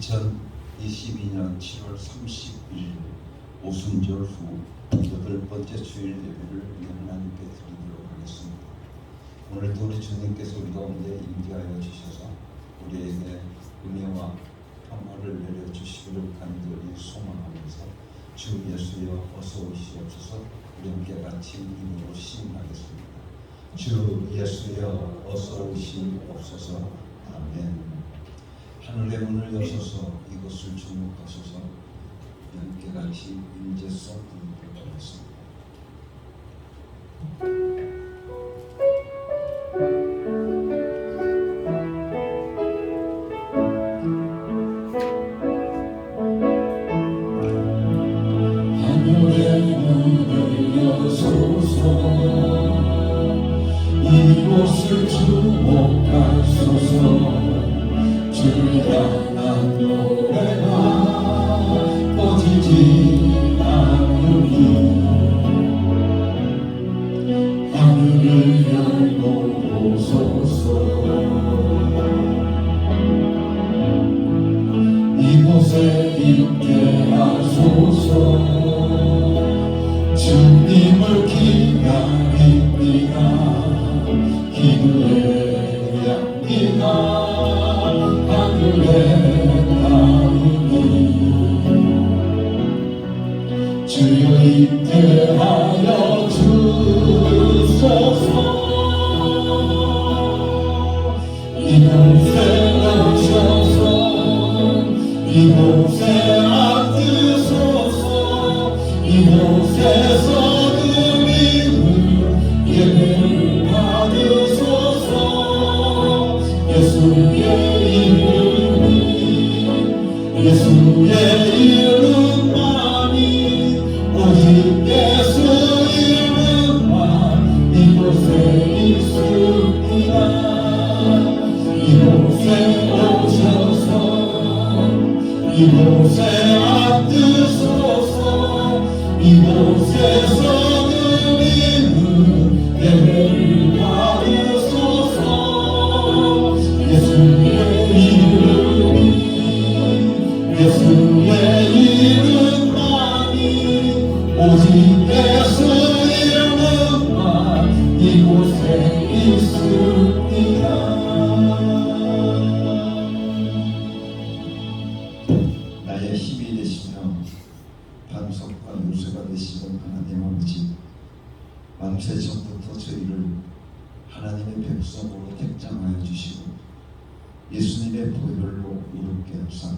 2022년 7월 30일 오순절 후 8번째 주일 예배를 하나님께 드리도록 하겠습니다. 오늘도 우리 주님께서 우리 가운데 임재하여 주셔서 우리에게 은혜와 평화를 내려주시기를 간절히 소망하면서 주 예수여 어서 오시옵소서. 우리 함께 같이 이름으로 시인하겠습니다. 주 예수여 어서 오시옵소서. 아멘. 하늘의 문을 여셔서 이것을 주목하소서. 함께 같이 임재성 부르도록 하겠습니다. 하늘의 문을 여소서. 이곳을 주목하소서. 주를 향한 노래가 꺼지지 않으니 하늘을 열고 오소서. 이곳에 있게 하소서. 주님을 기다립니다. 기도의 향기가 주여 있게 하여 주소서. 이곳에 오셔서 이곳에 앉으소서. 이곳에서 드리는 예배를 받으소서. 예수의 이름만이 오직 예수 이름만 이곳에 있습니다. 이곳에 오셔서 이곳에 앉으소서. 이곳에서 드리는 예배를 받으소서. 예수의 이름만이 오직 예수 이름만 이곳에 있습니다. 나의 힘이 되시며 반석과 요새가 되시는 하나님 아버지, 만세 전부터 저희를 하나님의 백성으로 택정하여 주시고 예수님의 보혈로 이롭게 하사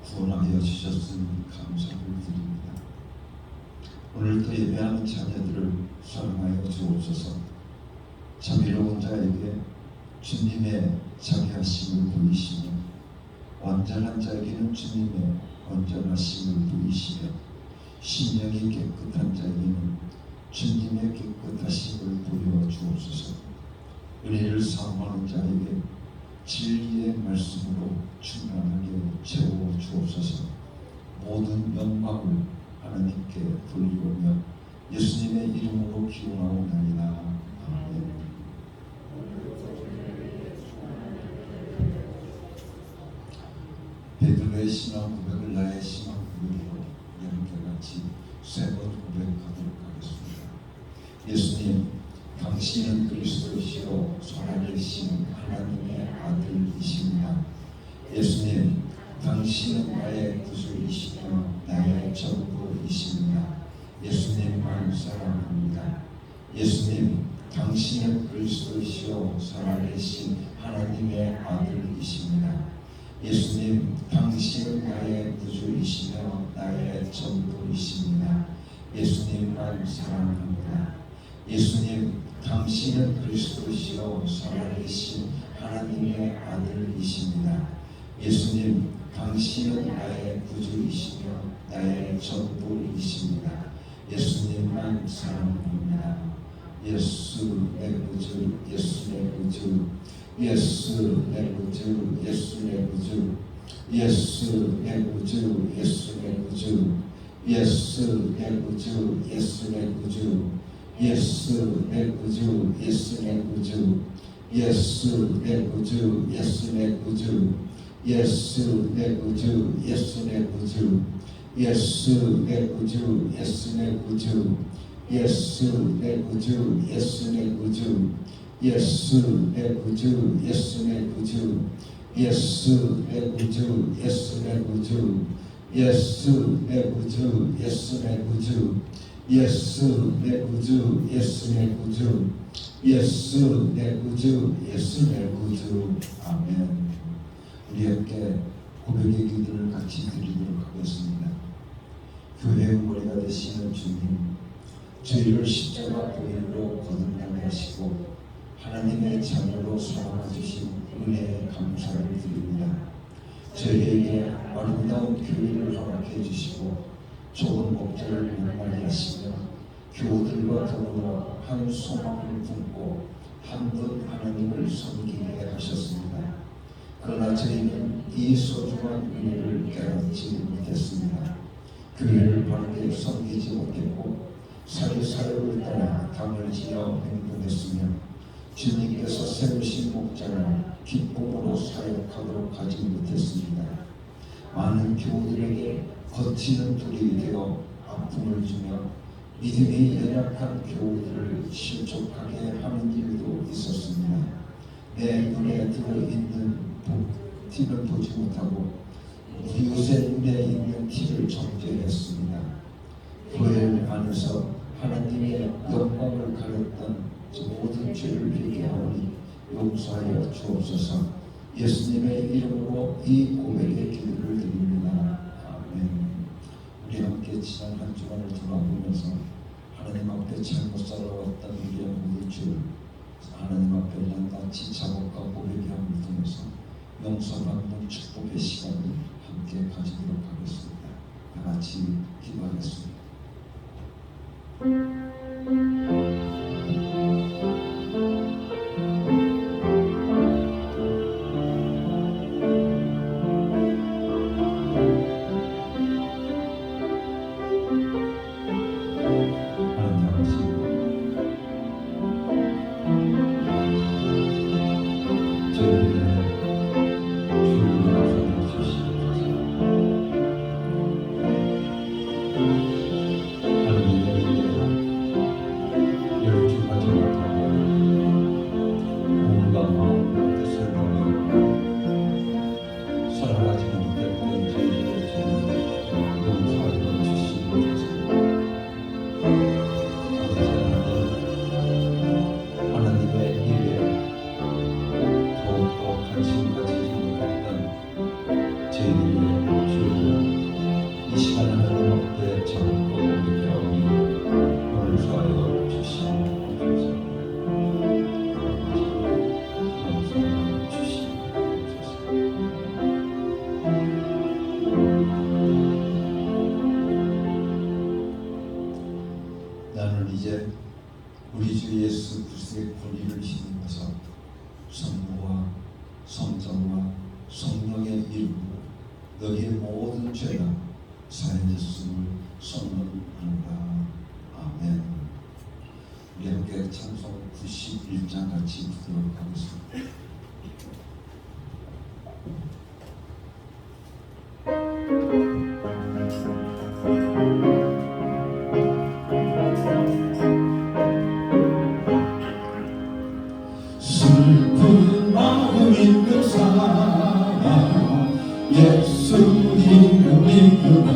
구원하여 주셨으니 감사를 드립니다. 오늘도 예배하는 자녀들을 사랑하여 주옵소서. 자비로운 자에게 주님의 자비하심을 보이시며 완전한 자에게는 주님의 온전하심을 보이시며 심령이 깨끗한 자에게는 주님의 깨끗하심을 보여 주옵소서. 은혜를 사모하는 자에게 진리의 말씀으로 충만하게 채워 주옵소서. 모든 영광을 하나님께 돌리오며 예수님의 이름으로 기원하오나이다. 아멘. 베드로의 신앙 고백을 나의 신앙 고백으로 함께 같이 세 번 고백하도록 하겠습니다. 예수님, 당신은 그리스도시요 살아계신 하나님의 아들이십니다. 예수님, 당신은 나의 구주이시며 나의 전부이십니다. 예수님만 사랑합니다. 예수님, 당신은 그리스도시요 살아계신 하나님의 아들이십니다. 예수님, 당신은 나의 구주이시며 나의 전부이십니다. 예수님만 사랑합니다. 예수님, 당신은 그리스도시요 살아계신 하나님의 아들이십니다. 예수님, 당신은 나의 구주이시며 나의 전부이십니다. 예수님만 사랑합니다. 예수 내 구주, 예수 내 구주, 예수 내 구주, 예수 내 구주, 예수 내 구주, 예수 내 구주, 예수 내 구주, 예수 내 구주, 예수 내 구주, 예수 내 구주, 예수 내 구주, 예수 내 구주, 예수 내 구주, 예수 내 구주, 예수 내 구주, 예수 내 구주, 예수 내 구주, 예수 내 구주, 예수 내 구주, 예수 내 구주, 예수 내 구주, 예수 내 구주, 예수 내 구주, 예수 내 구주, 예수 내 구주, 예수 내 구주, 예수 내 구주, 예수 내 구주. 아멘. 우리 함께 고백의 기도를 같이 드리도록 하겠습니다. 교회의 머리가 되시는 주님, 저희를 십자가 보혈로 거듭나게 하시고 하나님의 자녀로 삼아 주신 은혜에 감사를 드립니다. 저희에게 아름다운 교회를 허락해 주시고 좋은 목자를 만나게 하시며 교우들과 더불어 한 소망을 품고 한 분 하나님을 섬기게 하셨습니다. 그러나 저희는 이 소중한 은혜를 깨닫지 못했습니다. 교회를 바르게 섬기지 못했고 사리사욕을 따라 당을 지어 행동했으며 주님께서 세우신 목자를 기쁨으로 사역하도록 하지 못했습니다. 많은 교우들에게 거치는 돌이 되어 아픔을 주며 믿음이 연약한 교우들을 실족하게 하는 일도 있었습니다. 내 눈에 들어있는 티를 보지 못하고 이웃의 눈에 있는 티를 정죄했습니다. 교회 안에서 하나님의 영광을 가렸던 모든 죄를 회개하오니 용서하여 주옵소서. 예수님의 이름으로 이 고백의 기도를 드립니다. 아멘. 우리 함께 지난 한 주간을 돌아보면서 하나님 앞에 잘못 살아왔던 우리의 모든 죄를 하나님 앞에 낱낱이 작업과 고백함을 통해서 용서받는 축복의 시간을 함께 가지도록 하겠습니다. 다 같이 기도하겠습니다. 나는 이제 우리 주 예수 그리스도의 권위를 힘입어서 성부와 성자와 성령의 이름으로 너희의 모든 죄가 사해졌음을 선언하노라. 아멘. 우리 함께 찬송 91장 같이 부르도록 하겠습니다. 슬픈 마음 있는 사람 예수 이름 믿으며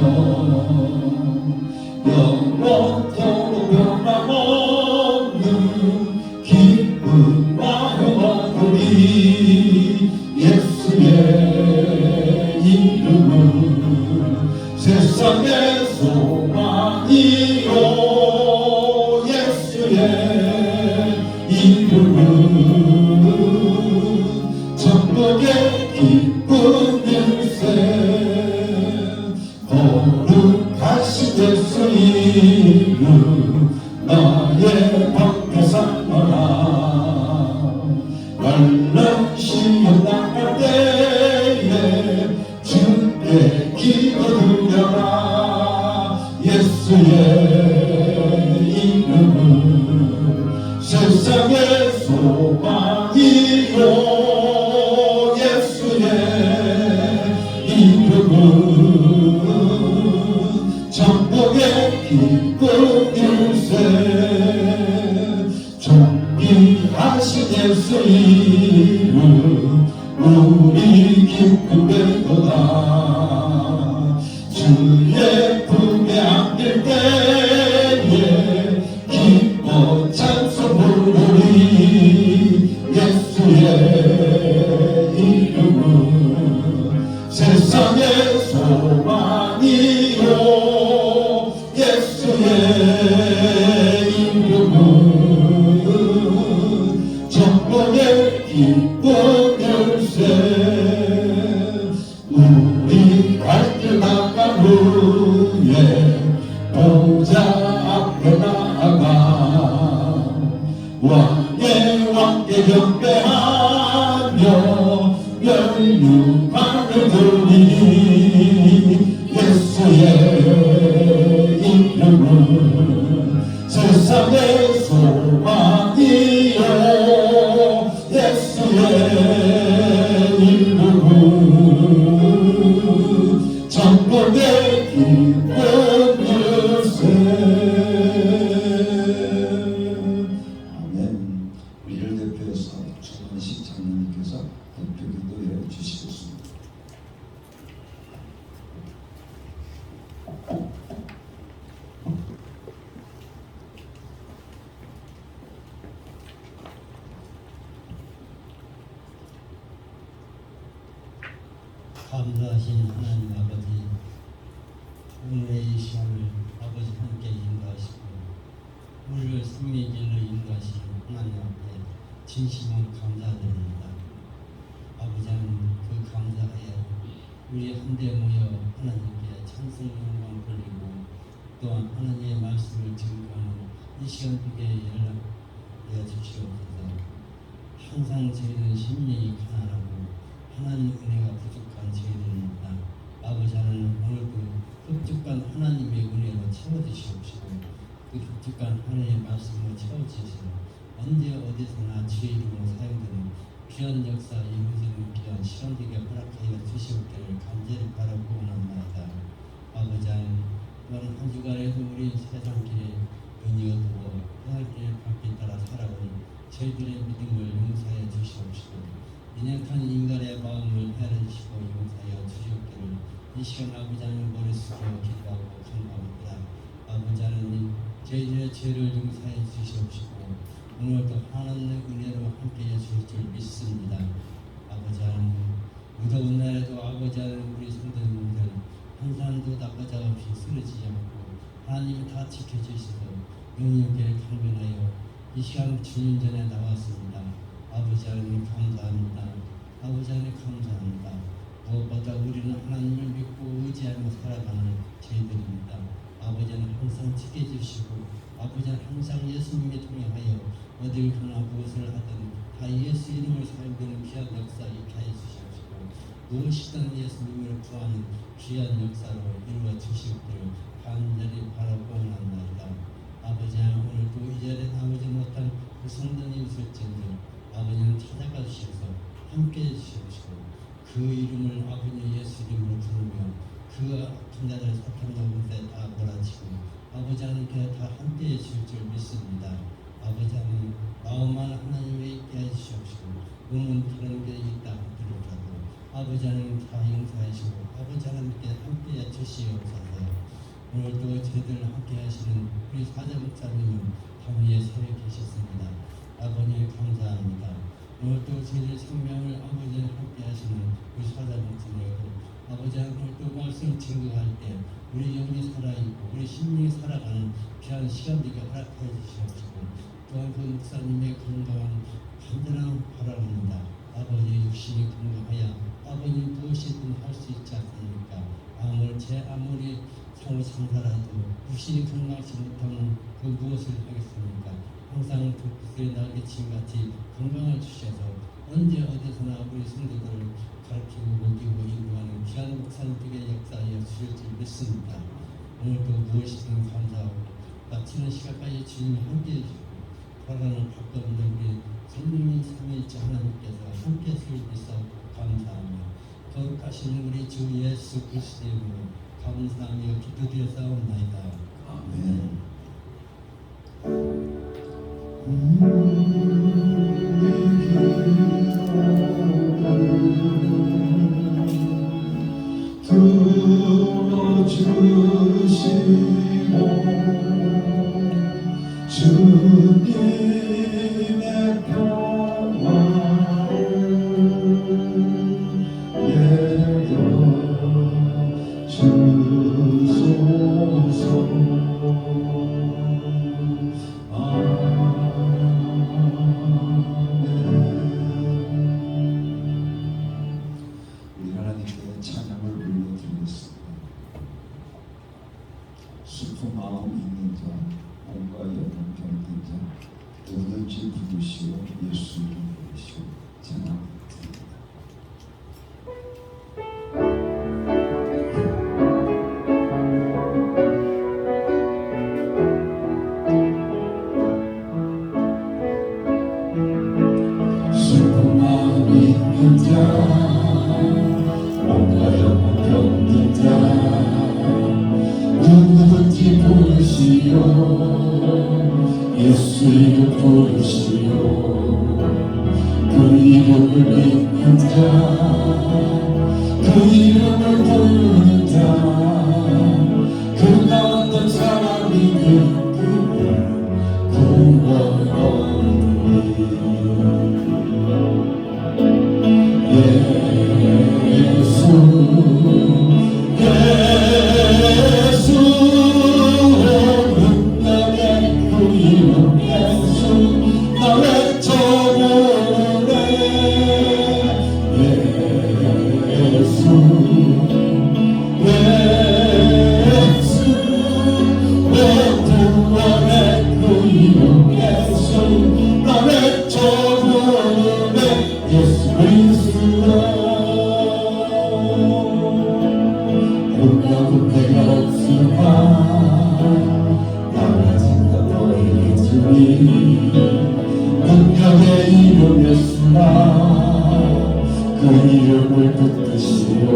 영원토록 변함없는 기쁜 마음 얻으리. 예수의 이름은 세상의 소망이요 예수의 이름은 천국의 기쁜 일세. 거룩하신 예수 이름 나의 방패 삼아라. 말랑시여 나갈 때에 주께 기도드려라. 예수의 이름은 세상의 소망이요 예수의 세상의 소망이요 예수의 이름은 천국의 기쁜 열쇠 우리 갈 길 나간 후에 보좌 앞에 나아가 왕의 왕께 경배하며 멸류관을 들니 예수의 이름은 세상의 소망이요 예수의 이름은 천국의 기쁜 열쇠. 아멘. 우리를 대표해서 조만식 장로님께서 대표 기도해 주시겠습니다. 감사하신 하나님 아버지, 오늘의 이 시간을 아버지 함께 인도하시고 우리를 승리의 길로 인도하시는 하나님 앞에 진심으로 감사드립니다. 아버지 하나님, 그 감사하에 우리 한데 모여 하나님께 찬송 영광 돌리고 또한 하나님의 말씀을 증거하는 이 시간 속에 연락되어 주시옵소서. 항상 저희는 심령이 가난하고 하나님 은혜가 부족한 저희들입니다. 아버지 하나님, 오늘도 흡족한 하나님의 은혜로 채워주시옵시고 그 흡족한 하나님의 말씀으로 채워주시고 언제 어디서나 주의 이름으로 사용되는 귀한 역사 이루어지는 귀한 시간되게 허락하여 주시옵기를 간절히 바라고 원합니다. 아버지 하나님, 또한 한 주간에도 우리 세상길에 은혜 얻고 하늘길의 밝게 따라 살아온 저희들의 믿음을 용서해 주시옵시고 연약한 인간의 마음을 헤아려주시고 용서하여 주시옵기를 이 시간 아버지 하나님 머리 숙여 기도하고 간구합니다. 아버지 하나님, 저희들의 죄를 용서해 주시옵시고 오늘도 하나님의 은혜로 함께해 주실 줄 믿습니다. 아버지 하나님, 무더운 날에도 아버지 하나님 우리 성도님들 한 사람도 나빠지 없이 쓰러지지 않고 하나님이 다 지켜주시고 영육에 강변하여 이 시간 주님 전에 나왔습니다. 아버지 하나님 감사합니다. 아버지 하나님 감사합니다. 무엇보다 우리는 하나님을 믿고 의지하며 살아가는 저희들입니다. 아버지 하나님 항상 지켜주시고 아버지 하나님 항상 예수님에 통하여 어딜 가나 무엇을 하든 다 예수 이름을 사용되는 귀한 역사 있게 하여 주시옵시고 무엇이든 예수님을 구하는 귀한 역사로 이루어 주시옵기를 간절히 바라고 원합니다. 아버지 하나님, 오늘도 이 자리에 나오지 못한 그 성도님 있을진들 아버지는 찾아가 주셔서 함께해 주시옵시고 그 이름을 아버지 예수 이름으로 부르며 그 아픈 자들 사탄 영혼에 다 몰아치고 아버지 하나님께 다 함께해 주실 줄 믿습니다. 아버지 하나님, 마음만 하나님에 있게 해주시옵시고 몸은 다른 게 있다 하더라도 아버지 하나님 다 용서하시고 아버지 하나님께 함께해 주시옵소서. 오늘도 저희들 함께 하시는 우리 사자 목사님은 밤위에 새에 계셨습니다. 아버님 감사합니다. 오늘도 저희들 생명을 아버지와 함께 하시는 우리 사자 목사님을 아버지 하나님 또 말씀 증거할 때 우리 영이 살아있고 우리 심령이 살아가는 귀한 시간들에게 허락해 주시옵시고 또한 그 목사님의 건강한 간절한 바람입니다. 아버지 육신이 건강하여 아버님 무엇이든 할 수 있지 않습니까? 아무리 상호 상사라도 육신이 건강하지 못하면 그 무엇을 하겠습니까? 항상 독수리의 날개침같이 건강을 주셔서 언제 어디서나 우리 성도들을 가르치고 먹이고 인도하는 귀한 목사님들의 역사에 주실 줄 믿습니다. 오늘도 무엇이든 감사하고 마치는 시간까지 주님이 함께해 주시고 살아가는 가까운데 우리 성령님 삼위일체 하나님께서 함께해 주실 믿사옵고 감사하며 거룩하신 우리 주 예수 그리스도의 이름으로 감사하며 기도드렸사옵나이다. 아멘. 들어주시고 주님의 평화를 내려 슬픈 마음 있는 자, 몸과 영혼 병든 자 누구든지 부르시오 예수 이름 부르시오 전하옵니다. 슬픈 마음 있는 자 몸과 영혼 병든 자 누구든지 부르시오 예수 이름 부르시오 그 이름을 믿는 자그 이름을 부르는 자그 가운데 사람이 구원 얻으리 예수 나의 그 이름 예수 나 외쳐보네 예수 내 구원의 그 이름 예수 나 외쳐보네 예수 그리스도 온갖 내가 없으나 나아진다 너에게 주니 능력의 이름 예수나 그 이름을 붙드시오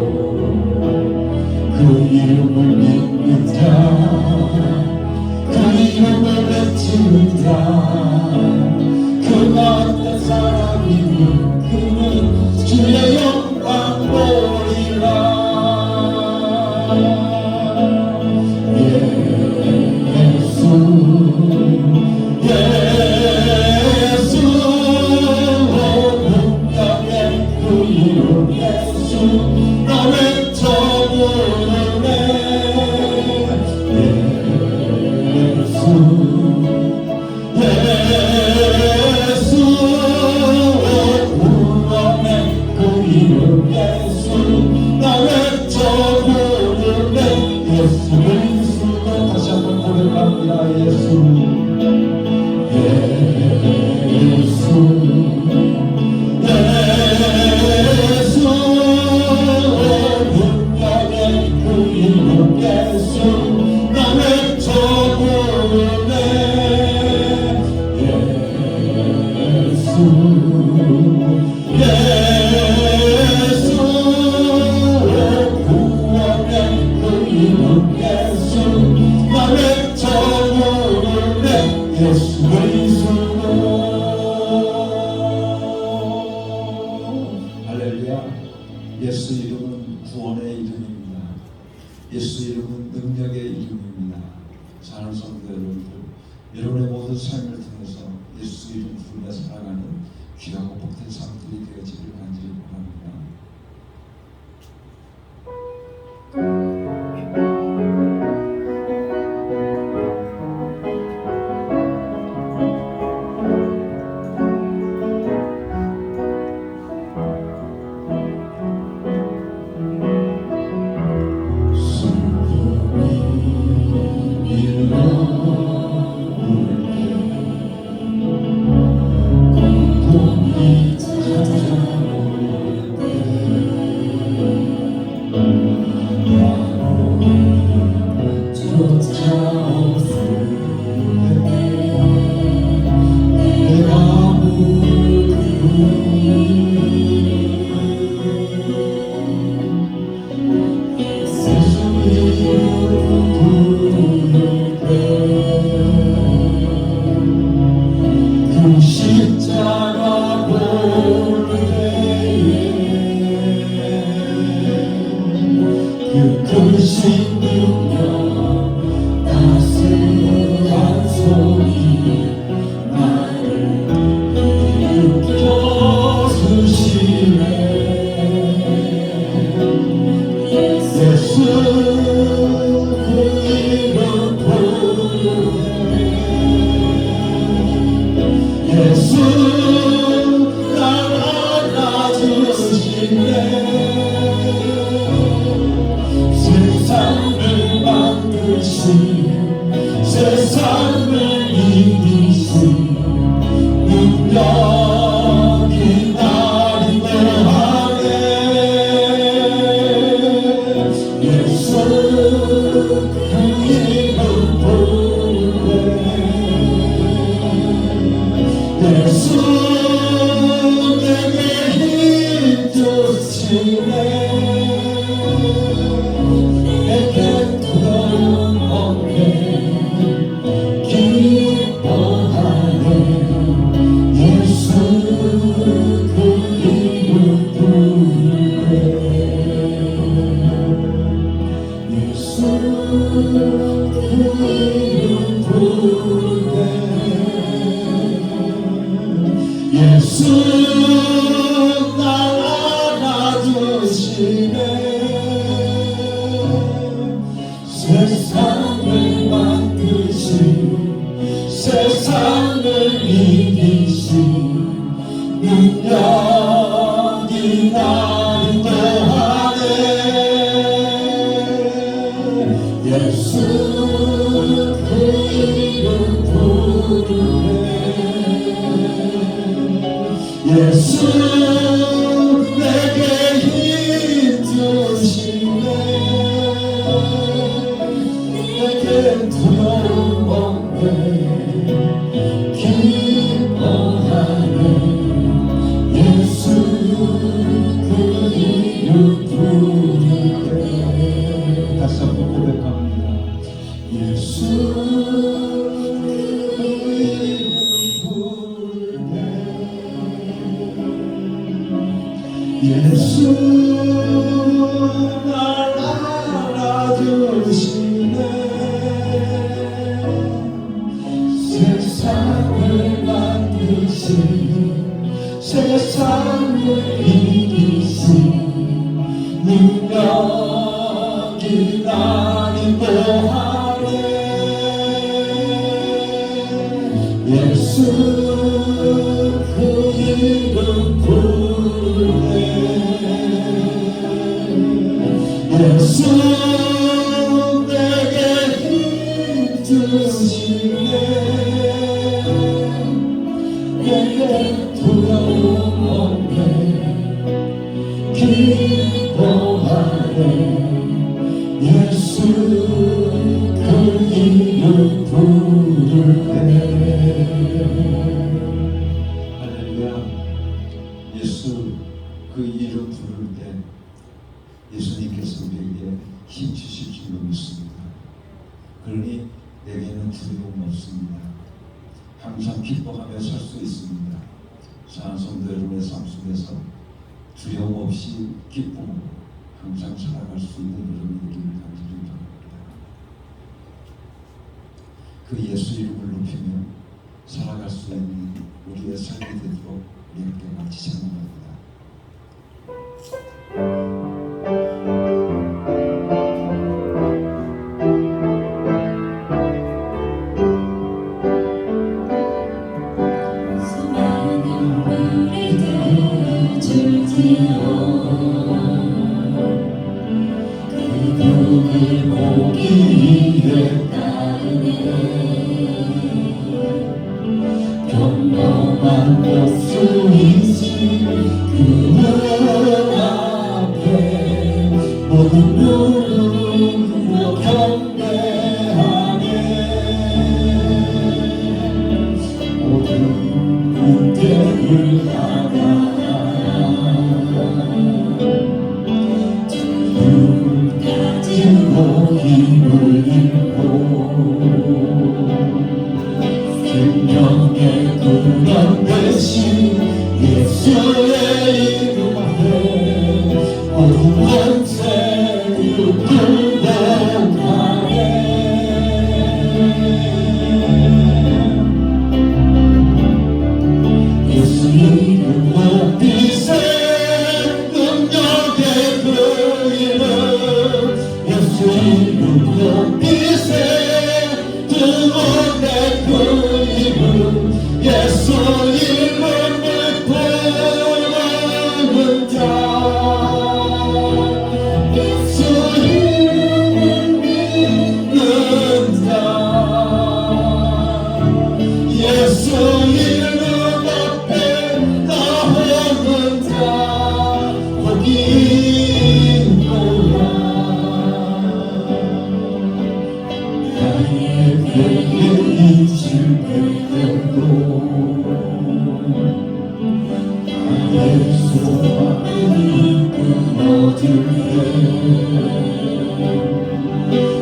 그 이름을 믿는 자그 이름을 외치는 자그 가운데 사람이 그는 주의 영광 보리라 다시 한번 고백합니다. 예수 예수 할렐루야. 예수 이름은 구원의 이름입니다. 예수 이름은 능력의 이름입니다. 사는 성도 여러분들, 여러분의 모든 삶을 통해서 예수 이름 부르며 살아가는 귀하고 복된 삶들이 되어지기를 간절히 바랍니다. 세상을 능력이 나를 더하네 예수 그 이름 부르네 예수 내게 힘 주시네 내게 두려움 없게 기뻐하네 예수 그 이름 부르네 예수 그 이름 부르네 예수 날 알아주시네 세상을 만드신 세상을 이기신 능력이 나를 더하네 예수 그 이름 부르네 예수 내게 힘 주시네 내게 두려움 없네 기뻐하네 예수 그 이름 부르네 다시 한번 고백합니다. 예수 그 이름 부르네 예수 날 알아주시네 세상을 만드신 세상을 이기신 능력이 나를 더하네 예수 그 이름 부르네 예수 내게 힘 주시네 내게 두려움 없네 기뻐하네 예수 그 이름 부르네 할렐루야. 예수 그 이름 부를 때 예수님께서 우리에게 힘 주실 줄로 믿습니다. 그러니 내게는 두려움 없습니다. 항상 기뻐하며 살 수 있습니다. 사랑하는 성도 여러분의 삶 속에서 두려움 없이 기쁨으로 항상 살아갈 수 있는 여러분이 되기를 간절히 바랍니다. 그 예수 이름을 높이며 살아갈 수 있는 우리의 삶이 되도록 우리 함께 같이 찬양합니다. 수많은 물을 들어줄지어 그분을 보기 위해 따르네 평범한 목숨이신 그분 앞에 모든 무릎 꿇어 경배하네 모든 문제를 두 가지고 힘을 잃고 생명의 근원 되신 예수의 이름 앞에 모든 원죄를 굴복하네 예수 이름 높이세 능력의 그 이름 예수 이름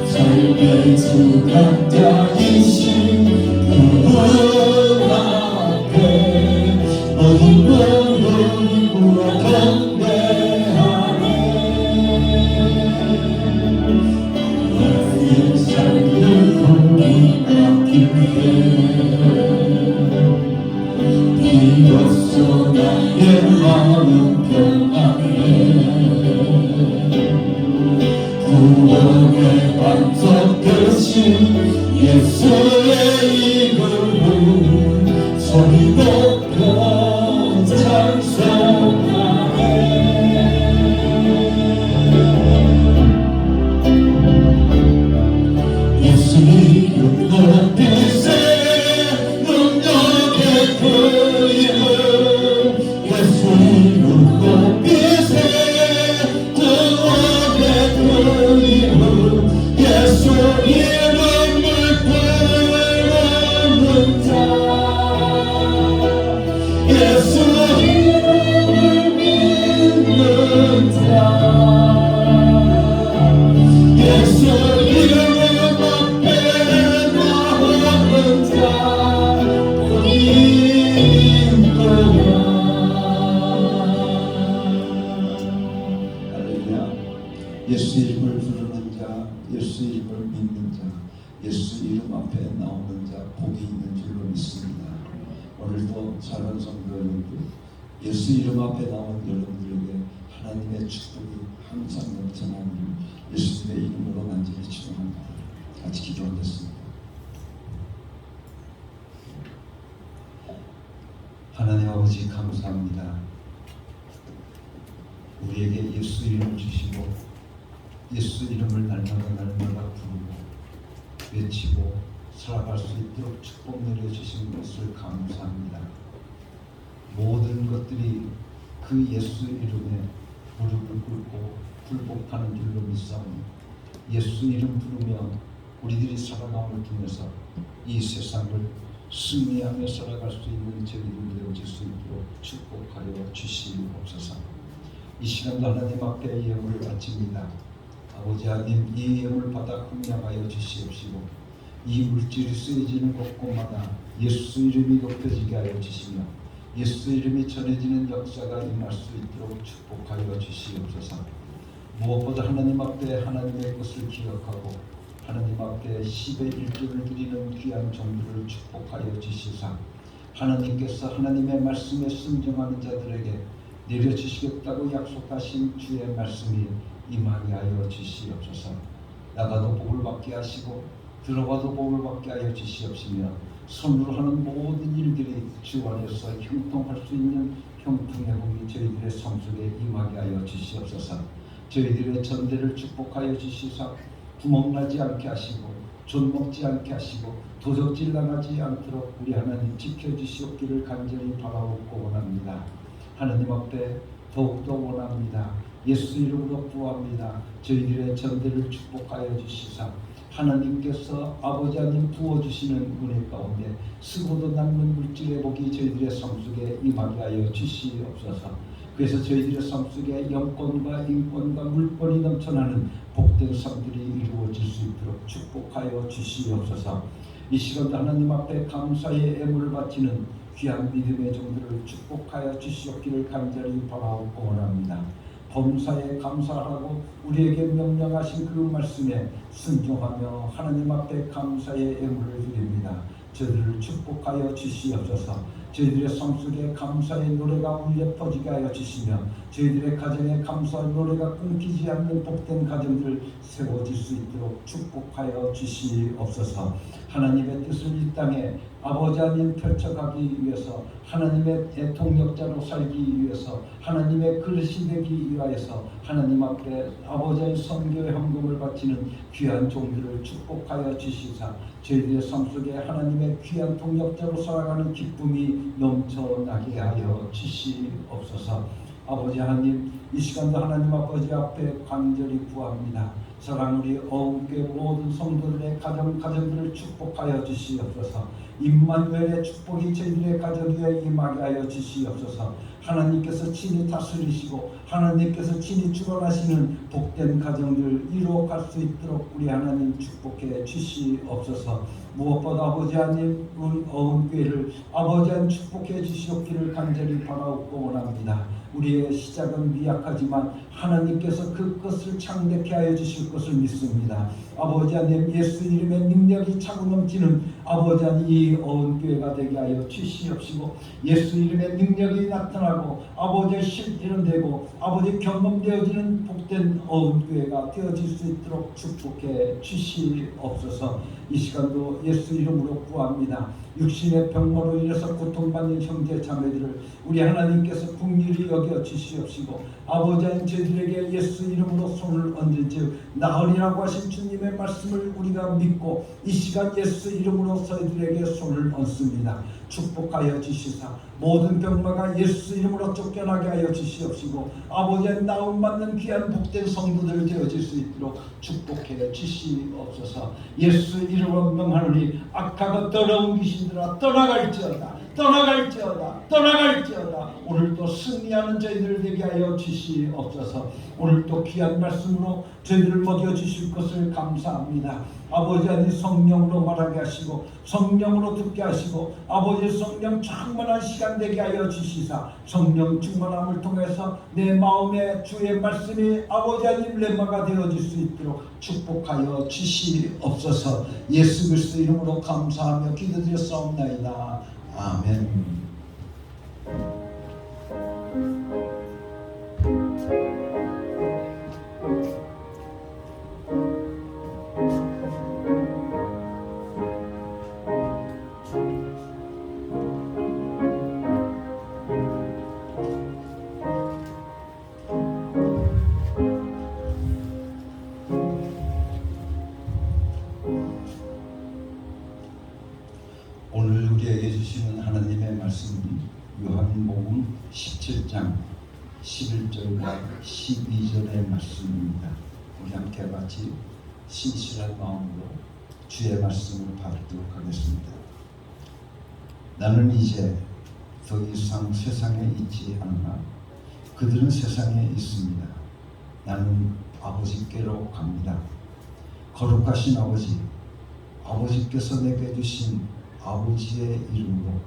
삶의 주 각자이신 그분 앞에 모든 무릎 꿇어 경배하네. 나의 삶을 공기 맡기네. 비로소 나의 마음 평안해. 구원의 반석 되신 예수의 이름을 소리 높여 찬송하네. 예수 이름 높이세. 능력의 그 이름 예수 이름 높이세. 구원의 그 이름 예수 이름을 부르는 자 예수 이름을 믿는 자 예수 이름 앞에 나오는 자 복인 거야. 할렐루야. 예수 이름을 부르는 자, 예수 이름을 믿는 자, 예수 이름 앞에 나오는 자 복이 있는 줄로 믿습니다. 오늘도 사랑하는 성도 여러분들, 예수 이름 앞에 나온 여러분들에게 하나님의 축복이 항상 넘쳐나는 예수님의 이름으로 간절히 축원합니다. 같이 기도하겠습니다. 하나님 아버지 감사합니다. 우리에게 예수 이름을 주시고 예수 이름을 날마다 부르고 외치고 살아갈 수 있도록 축복 내려주신 것을 감사합니다. 모든 것들이 그 예수 이름에 무릎을 꿇고 굴복하는 줄로 믿사오니 예수 이름 부르며 우리들이 살아남을 통해서 이 세상을 승리하며 살아갈 수 있는 저희들 되어질 수 있도록 축복하여 주시옵소서. 이 시간도 하나님 앞에 예물을 바칩니다. 아버지 하나님, 이 예물 받아 공양하여 주시옵시고 이 물질이 쓰여지는 곳곳마다 예수 이름이 높여지게 하여 주시며 예수 이름이 전해지는 역사가 임할 수 있도록 축복하여 주시옵소서. 무엇보다 하나님 앞에 하나님의 것을 기억하고 하나님 앞에 10의 1조를 드리는 귀한 종들을 축복하여 주시사 하나님께서 하나님의 말씀에 순종하는 자들에게 내려주시겠다고 약속하신 주의 말씀이 임하게 하여 주시옵소서. 나가도 복을 받게 하시고 들어가도 복을 받게 하여 주시옵시며 손으로 하는 모든 일들이 주 안에서 형통할 수 있는 형통의 복이 저희들의 삶 속에 임하게 하여 주시옵소서. 저희들의 전대를 축복하여 주시사 구멍나지 않게 하시고 존먹지 않게 하시고 도적질 당하지 않도록 우리 하나님 지켜주시옵기를 간절히 바라옵고 원합니다. 하나님 앞에 더욱더 원합니다. 예수 이름으로 구합니다. 저희들의 전대를 축복하여 주시사 하나님께서 아버지 하나님 부어주시는 은혜 가운데 쓰고도 남는 물질의 복이 저희들의 삶 속에 임하게 하여 주시옵소서. 그래서 저희들의 삶 속에 영권과 인권과 물권이 넘쳐나는 복된 삶들이 이루어질 수 있도록 축복하여 주시옵소서. 이 시간도 하나님 앞에 감사의 애물을 바치는 귀한 믿음의 종들을 축복하여 주시옵기를 간절히 바라옵고 원합니다. 범사에 감사하고 우리에게 명령하신 그 말씀에 순종하며 하나님 앞에 감사의 애물을 드립니다. 저희들을 축복하여 주시옵소서. 저희들의 삶 속에 감사의 노래가 울려 퍼지게 하여 주시며 저희들의 가정에 감사의 노래가 끊기지 않는 복된 가정들 세워질 수 있도록 축복하여 주시옵소서. 하나님의 뜻을 이 땅에 아버지 하나님 펼쳐가기 위해서 하나님의 대통령자로 살기 위해서 하나님의 그릇이 되기 위하여서 하나님 앞에 아버지 하나님 선교의 헌금을 바치는 귀한 종들을 축복하여 주시사 저희들의 삶 속에 하나님의 귀한 동역자로 살아가는 기쁨이 넘쳐나게 하여 주시옵소서. 아버지 하나님, 이 시간도 하나님 아버지 앞에 간절히 구합니다. 사랑 우리 어음교회 모든 성도들의 가정들을 축복하여 주시옵소서. 임마누엘의 축복이 저희들의 가정에 임하게 하여 주시옵소서. 하나님께서 친히 다스리시고 하나님께서 친히 주관하시는 복된 가정들 이루어갈 수 있도록 우리 하나님 축복해 주시옵소서. 무엇보다 아버지 하나님 우리 어음교회를 아버지 하나님 축복해 주시옵기를 간절히 바라옵고 원합니다. 우리의 시작은 미약하지만 하나님께서 그것을 창대케 하여 주실 것을 믿습니다. 아버지 하나님 예수 이름의 능력이 차고 넘치는 아버지 하나님 이 어음교회가 되게 하여 주시옵시고 예수 이름의 능력이 나타나고 아버지의 실제는 되고 아버지 경험되어지는 복된 어음교회가 되어질 수 있도록 축복해 주시옵소서. 이 시간도 예수 이름으로 구합니다. 육신의 병魔로 인해서 고통받는 형제 자매들을 우리 하나님께서 긍휼히 여겨 주시옵시고 아버지 하나님 저희들에게 예수 이름으로 손을 얹은즉 나으리라고 하신 주님의 말씀을 우리가 믿고 이 시간 예수 이름으로 저희들에게 손을 얹습니다. 축복하여 주시사 모든 병마가 예수 이름으로 쫓겨나게 하여 주시옵시고 아버지 하나님 나음 받는 귀한 복된 성도들 되어질 수 있도록 축복해 주시옵소서. 예수 이름으로 명하노니 악하고 더러운 귀신들아 떠나갈지어다 오늘도 승리하는 저희들 되게 하여 주시옵소서. 오늘도 귀한 말씀으로 저희들을 먹여주실 것을 감사합니다. 아버지 하나님 성령으로 말하게 하시고 성령으로 듣게 하시고 아버지 성령 충만한 시간 되게 하여 주시사 성령 충만함을 통해서 내 마음에 주의 말씀이 아버지 하나님 렘마가 되어질 수 있도록 축복하여 주시옵소서. 예수 그리스도 이름으로 감사하며 기도드렸사옵나이다. 아멘. 오늘 우리에게 주시는 하나님의 말씀은 요한복음 17장 11절과 12절의 말씀입니다. 우리 함께 같이 신실한 마음으로 주의 말씀을 받도록 하겠습니다. 나는 이제 더 이상 세상에 있지 않으나 그들은 세상에 있습니다. 나는 아버지께로 갑니다. 거룩하신 아버지, 아버지께서 내게 주신 아버지의 이름으로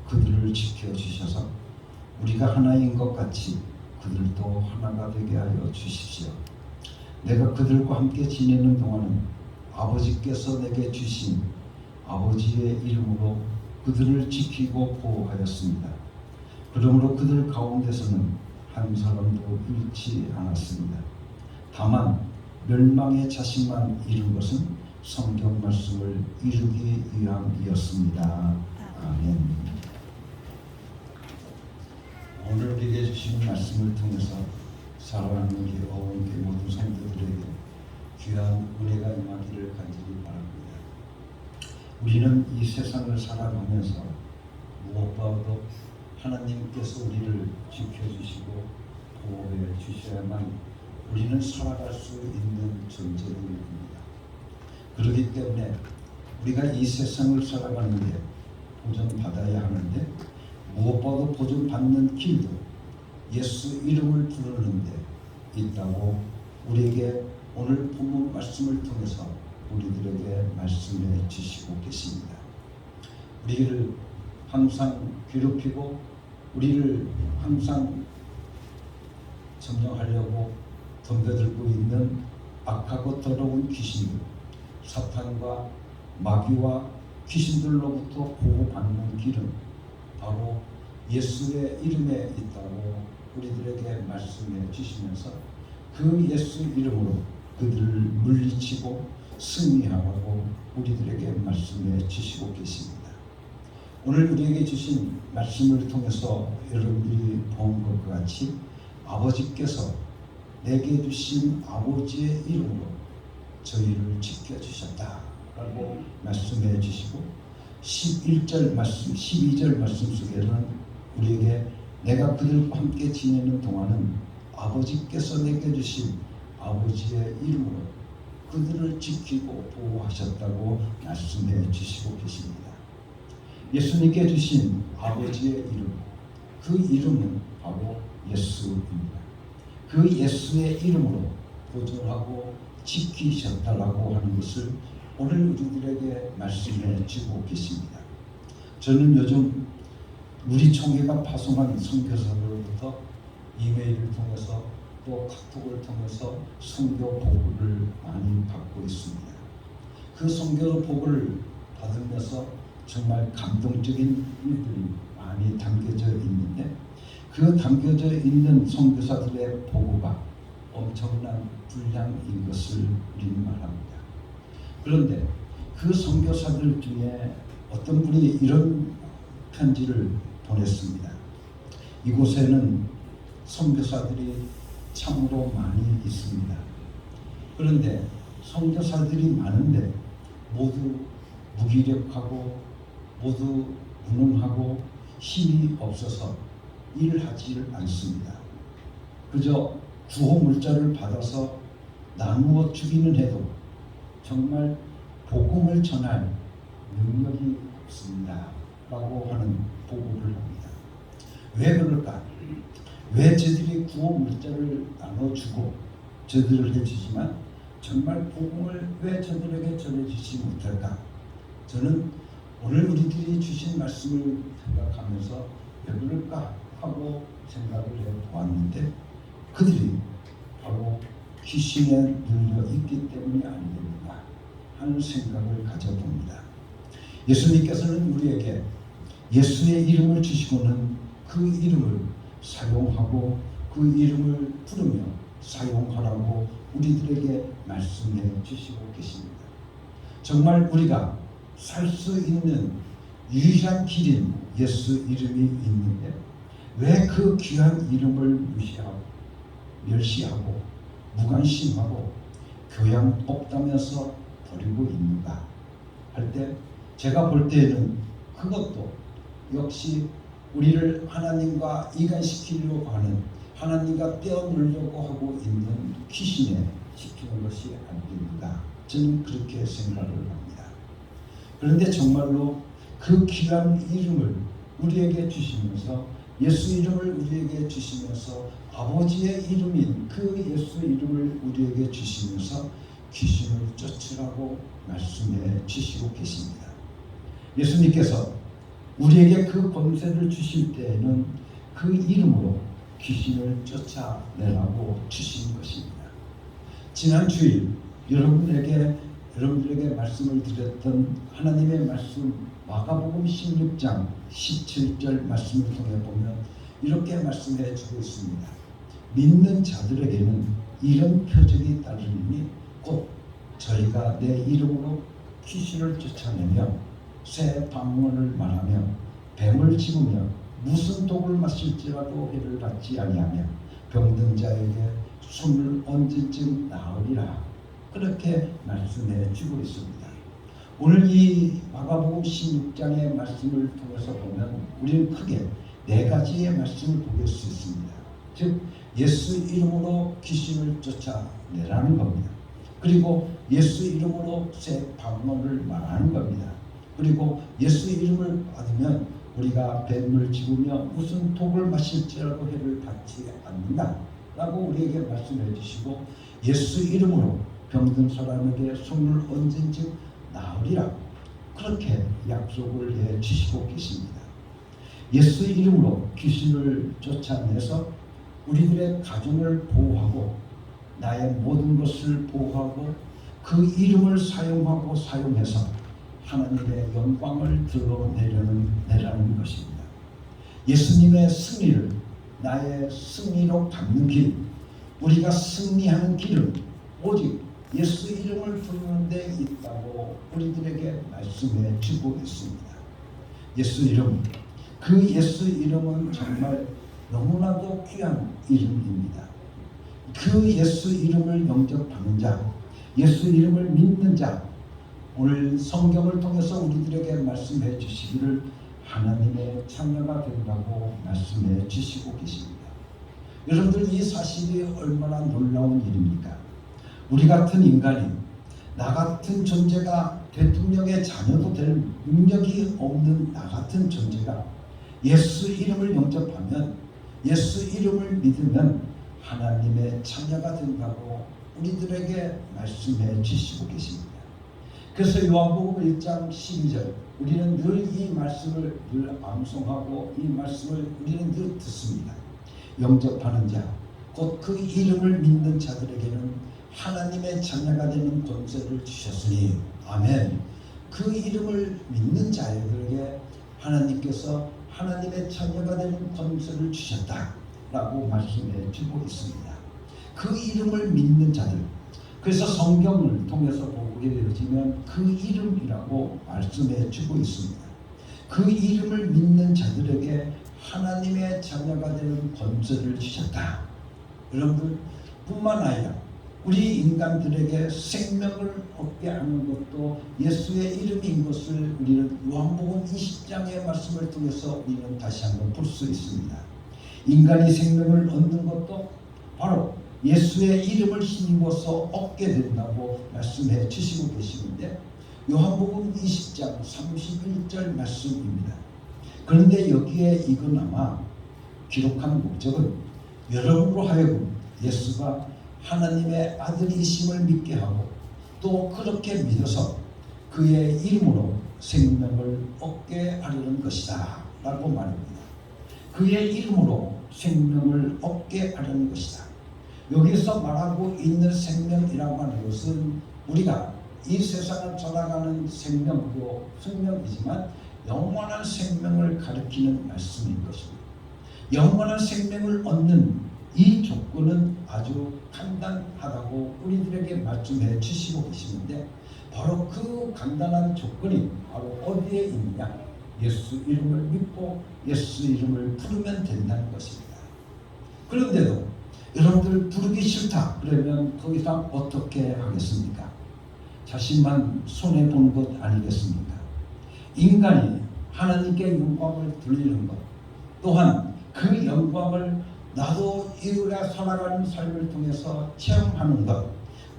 그들을 지켜주셔서 우리가 하나인 것 같이 그들도 하나가 되게 하여 주십시오. 내가 그들과 함께 지내는 동안은 아버지께서 내게 주신 아버지의 이름으로 그들을 지키고 보호하였습니다. 그러므로 그들 가운데서는 한 사람도 잃지 않았습니다. 다만 멸망의 자식만 잃은 것은 성경 말씀을 이루기 위함이었습니다. 아멘. 오늘 우리에게 주신 말씀을 통해서 사랑하는 우리 어음교회 모든 성도들에게 귀한 은혜가 임하기를 간절히 바랍니다. 우리는 이 세상을 살아가면서 무엇보다도 하나님께서 우리를 지켜주시고 보호해 주셔야만 우리는 살아갈 수 있는 존재입니다. 그렇기 때문에 우리가 이 세상을 살아가는데 보존받아야 하는데 무엇보다도 보존받는 길도 예수 이름을 부르는 데 있다고 우리에게 오늘 본문 말씀을 통해서 우리들에게 말씀해 주시고 계십니다. 우리를 항상 괴롭히고 우리를 항상 점령하려고 덤벼들고 있는 악하고 더러운 귀신들, 사탄과 마귀와 귀신들로부터 보호받는 길은 바로 예수의 이름에 있다고 우리들에게 말씀해 주시면서 그 예수 이름으로 그들을 물리치고 승리하라고 우리들에게 말씀해 주시고 계십니다. 오늘 우리에게 주신 말씀을 통해서 여러분들이 본 것과 같이 아버지께서 내게 주신 아버지의 이름으로 저희를 지켜주셨다라고 말씀해 주시고 11절 말씀, 12절 말씀 속에는 우리에게 내가 그들과 함께 지내는 동안은 아버지께서 내게 주신 아버지의 이름으로 그들을 지키고 보호하셨다고 말씀해 주시고 계십니다. 예수님께 주신 아버지의 이름, 그 이름은 바로 예수입니다. 그 예수의 이름으로 보존하고 지키셨다라고 하는 것을 오늘 우리들에게 말씀해 주고 계십니다. 저는 요즘 우리 총회가 파송한 선교사들로부터 이메일을 통해서 또 카톡을 통해서 선교 보고를 많이 받고 있습니다. 그 선교 보고를 받으면서 정말 감동적인 일들이 많이 담겨져 있는데, 그 담겨져 있는 선교사들의 보고가 엄청난 분량인 것을 우리는 말합니다. 그런데 그 선교사들 중에 어떤 분이 이런 편지를 보냈습니다. 이곳에는 선교사들이 참으로 많이 있습니다. 그런데 선교사들이 많은데 모두 무기력하고 모두 무능하고 힘이 없어서 일하지 않습니다. 그저 구호 물자를 받아서 나누어 주기는 해도 정말 복음을 전할 능력이 없습니다 라고 하는 보고를 합니다. 왜 그럴까? 왜 저들이 구호 물자를 나눠주고 저들을 해주지만 정말 복음을 왜 저들에게 전해주지 못할까? 저는 오늘 우리들이 주신 말씀을 생각하면서 왜 그럴까 하고 생각을 해보았는데, 그들이 바로 귀신에 눌려 있기 때문이 아니겠는가 하는 생각을 가져봅니다. 예수님께서는 우리에게 예수의 이름을 주시고는 그 이름을 사용하고 그 이름을 부르며 사용하라고 우리들에게 말씀해 주시고 계십니다. 정말 우리가 살 수 있는 유일한 길인 예수 이름이 있는데 왜 그 귀한 이름을 무시하고 멸시하고 무관심하고 교양 없다면서 버리고 있는가 할 때, 제가 볼 때에는 그것도 역시 우리를 하나님과 이간시키려고 하는, 하나님과 떼어놓으려고 하고 있는 귀신에 시키는 것이 아닙니다. 저는 그렇게 생각을 합니다. 그런데 정말로 그 귀한 이름을 우리에게 주시면서, 예수 이름을 우리에게 주시면서, 아버지의 이름인 그 예수 이름을 우리에게 주시면서 귀신을 쫓으라고 말씀해 주시고 계십니다. 예수님께서 우리에게 그 권세를 주실 때에는 그 이름으로 귀신을 쫓아내라고 주신 것입니다. 지난 주일 여러분들에게 말씀을 드렸던 하나님의 말씀, 마가복음 16장 17절 말씀을 통해 보면 이렇게 말씀해 주고 있습니다. 믿는 자들에게는 이런 표적이 따르니 곧 저희가 내 이름으로 귀신을 쫓아내며 새 방언을 말하며 뱀을 집으며 무슨 독을 마실지라도 해를 받지 아니하며 병든 자에게 숨을 언제쯤 나으리라, 그렇게 말씀해 주고 있습니다. 오늘 이 마가복음 16장의 말씀을 통해서 보면 우리는 크게 네 가지의 말씀을 보게 수 있습니다. 즉 예수 이름으로 귀신을 쫓아내라는 겁니다. 그리고 예수 이름으로 새 방언을 말하는 겁니다. 그리고 예수 이름을 받으면 우리가 뱀을 집으며 무슨 독을 마실지라도 해를 받지 않는다 라고 우리에게 말씀해 주시고, 예수 이름으로 병든 사람에게 손을 얹은 즉 나으리라, 그렇게 약속을 해 주시고 계십니다. 예수 이름으로 귀신을 쫓아내서 우리들의 가정을 보호하고 나의 모든 것을 보호하고 그 이름을 사용하고 사용해서 하나님의 영광을 드러내라는 것입니다. 예수님의 승리를 나의 승리로 갚는 길, 우리가 승리하는 길은 오직 예수 이름을 부르는 데 있다고 우리들에게 말씀해 주고 있습니다. 예수 이름, 그 예수 이름은 정말 너무나도 귀한 이름입니다. 그 예수 이름을 영접하는 자, 예수 이름을 믿는 자, 오늘 성경을 통해서 우리들에게 말씀해 주시기를 하나님의 자녀가 된다고 말씀해 주시고 계십니다. 여러분들, 이 사실이 얼마나 놀라운 일입니까? 우리 같은 인간이 나 같은 존재가 대통령의 자녀도 될 능력이 없는 나 같은 존재가 예수 이름을 영접하면, 예수 이름을 믿으면 하나님의 자녀가 된다고 우리들에게 말씀해 주시고 계십니다. 그래서 요한복음 1장 12절, 우리는 늘 이 말씀을 늘 암송하고 이 말씀을 우리는 늘 듣습니다. 영접하는 자, 곧 그 이름을 믿는 자들에게는 하나님의 자녀가 되는 권세를 주셨으니, 아멘. 그 이름을 믿는 자들에게 하나님께서 하나님의 자녀가 되는 권세를 주셨다라고 말씀해 주고 있습니다. 그 이름을 믿는 자들, 그래서 성경을 통해서 보게 되어지면 그 이름이라고 말씀해 주고 있습니다. 그 이름을 믿는 자들에게 하나님의 자녀가 되는 권세를 주셨다. 여러분들 뿐만 아니라 우리 인간들에게 생명을 얻게 하는 것도 예수의 이름인 것을 우리는 요한복음 20장의 말씀을 통해서 우리는 다시 한번 볼 수 있습니다. 인간이 생명을 얻는 것도 바로 예수의 이름을 힘입어서 얻게 된다고 말씀해 주시고 계시는데, 요한복음 20장 31절 말씀입니다. 그런데 여기에 이거나마 기록한 목적은 여러분으로 하여금 예수가 하나님의 아들이심을 믿게 하고 또 그렇게 믿어서 그의 이름으로 생명을 얻게 하려는 것이다 라고 말합니다. 그의 이름으로 생명을 얻게 하려는 것이다. 여기서 말하고 있는 생명이라고 하는 것은 우리가 이 세상을 살아가는 생명이지만 영원한 생명을 가리키는 말씀인 것입니다. 영원한 생명을 얻는 이 조건은 아주 간단하다고 우리들에게 말씀해 주시고 계시는데, 바로 그 간단한 조건이 바로 어디에 있느냐? 예수 이름을 믿고 예수 이름을 부르면 된다는 것입니다. 그런데도 여러분들 부르기 싫다 그러면 더 이상 어떻게 하겠습니까? 자신만 손해보는 것 아니겠습니까? 인간이 하나님께 영광을 돌리는 것, 또한 그 영광을 나도 우리가 살아가는 삶을 통해서 체험하는 것,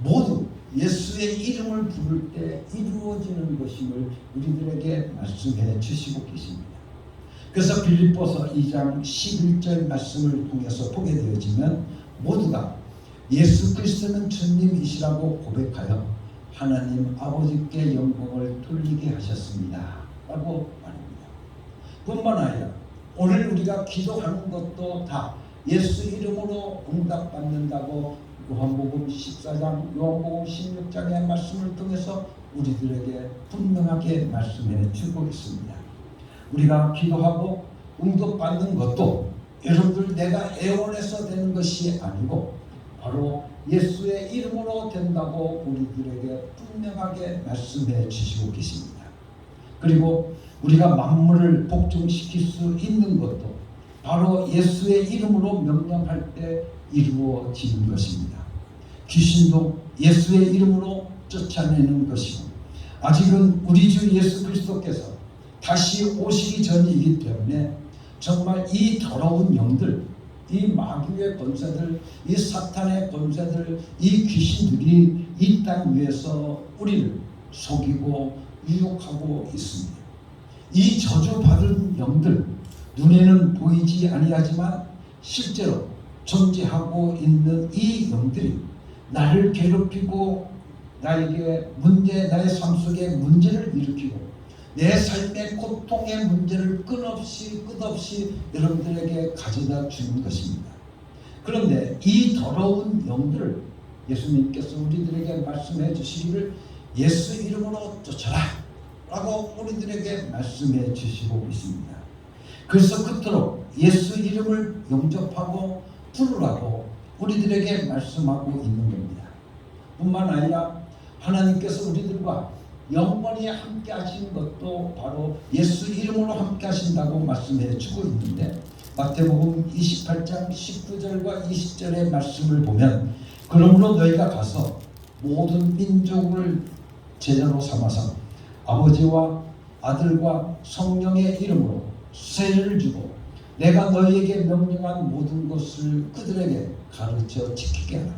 모두 예수의 이름을 부를 때 이루어지는 것임을 우리들에게 말씀해 주시고 계십니다. 그래서 빌립보서 2장 11절 말씀을 통해서 보게 되어지면 모두가 예수 그리스도는 주님이시라고 고백하여 하나님 아버지께 영광을 돌리게 하셨습니다 라고 말합니다. 뿐만 아니라 오늘 우리가 기도하는 것도 다 예수 이름으로 응답받는다고 요한복음 14장, 요한복음 16장의 말씀을 통해서 우리들에게 분명하게 말씀해 주고 있습니다. 우리가 기도하고 응답받는 것도 여러분들 내가 애원해서 되는 것이 아니고 바로 예수의 이름으로 된다고 우리들에게 분명하게 말씀해 주시고 계십니다. 그리고 우리가 만물을 복종시킬 수 있는 것도 바로 예수의 이름으로 명령할 때 이루어지는 것입니다. 귀신도 예수의 이름으로 쫓아내는 것이고, 아직은 우리 주 예수 그리스도께서 다시 오시기 전이기 때문에 정말 이 더러운 영들, 이 마귀의 권세들, 이 사탄의 권세들, 이 귀신들이 이 땅 위에서 우리를 속이고 유혹하고 있습니다. 이 저주받은 영들, 눈에는 보이지 아니하지만 실제로 존재하고 있는 이 영들이 나를 괴롭히고 나에게 나의 삶 속에 문제를 일으키고 내 삶의 고통의 문제를 끝없이 여러분들에게 가져다 주는 것입니다. 그런데 이 더러운 영들을 예수님께서 우리들에게 말씀해 주시기를 예수 이름으로 쫓아라 라고 우리들에게 말씀해 주시고 있습니다. 그래서 그토록 예수 이름을 영접하고 부르라고 우리들에게 말씀하고 있는 겁니다. 뿐만 아니라 하나님께서 우리들과 영원히 함께 하시는 것도 바로 예수 이름으로 함께 하신다고 말씀해 주고 있는데, 마태복음 28장 19절과 20절의 말씀을 보면 그러므로 너희가 가서 모든 민족을 제자로 삼아서 아버지와 아들과 성령의 이름으로 세례를 주고 내가 너희에게 명령한 모든 것을 그들에게 가르쳐 지키게 하라.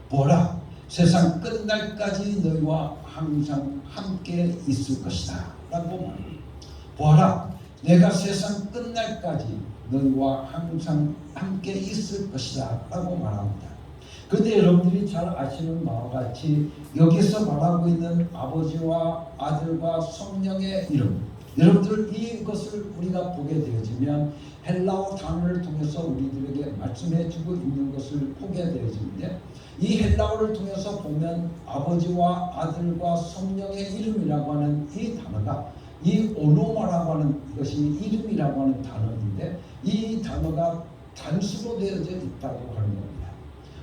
보라, 세상 끝날까지 너희와 항상 함께 있을 것이다 라고 말합니다. 보아라, 내가 세상 끝날까지 너희와 항상 함께 있을 것이다 라고 말합니다. 그런데 여러분들이 잘 아시는 바와 같이 여기서 말하고 있는 아버지와 아들과 성령의 이름, 여러분들 이것을 우리가 보게 되어지면 헬라어 단어를 통해서 우리들에게 말씀해 주고 있는 것을 보게 되어지는데, 이 헬라어를 통해서 보면 아버지와 아들과 성령의 이름이라고 하는 이 단어가, 이 오노마라고 하는 것이 이름이라고 하는 단어인데, 이 단어가 단수로 되어져 있다고 하는 겁니다.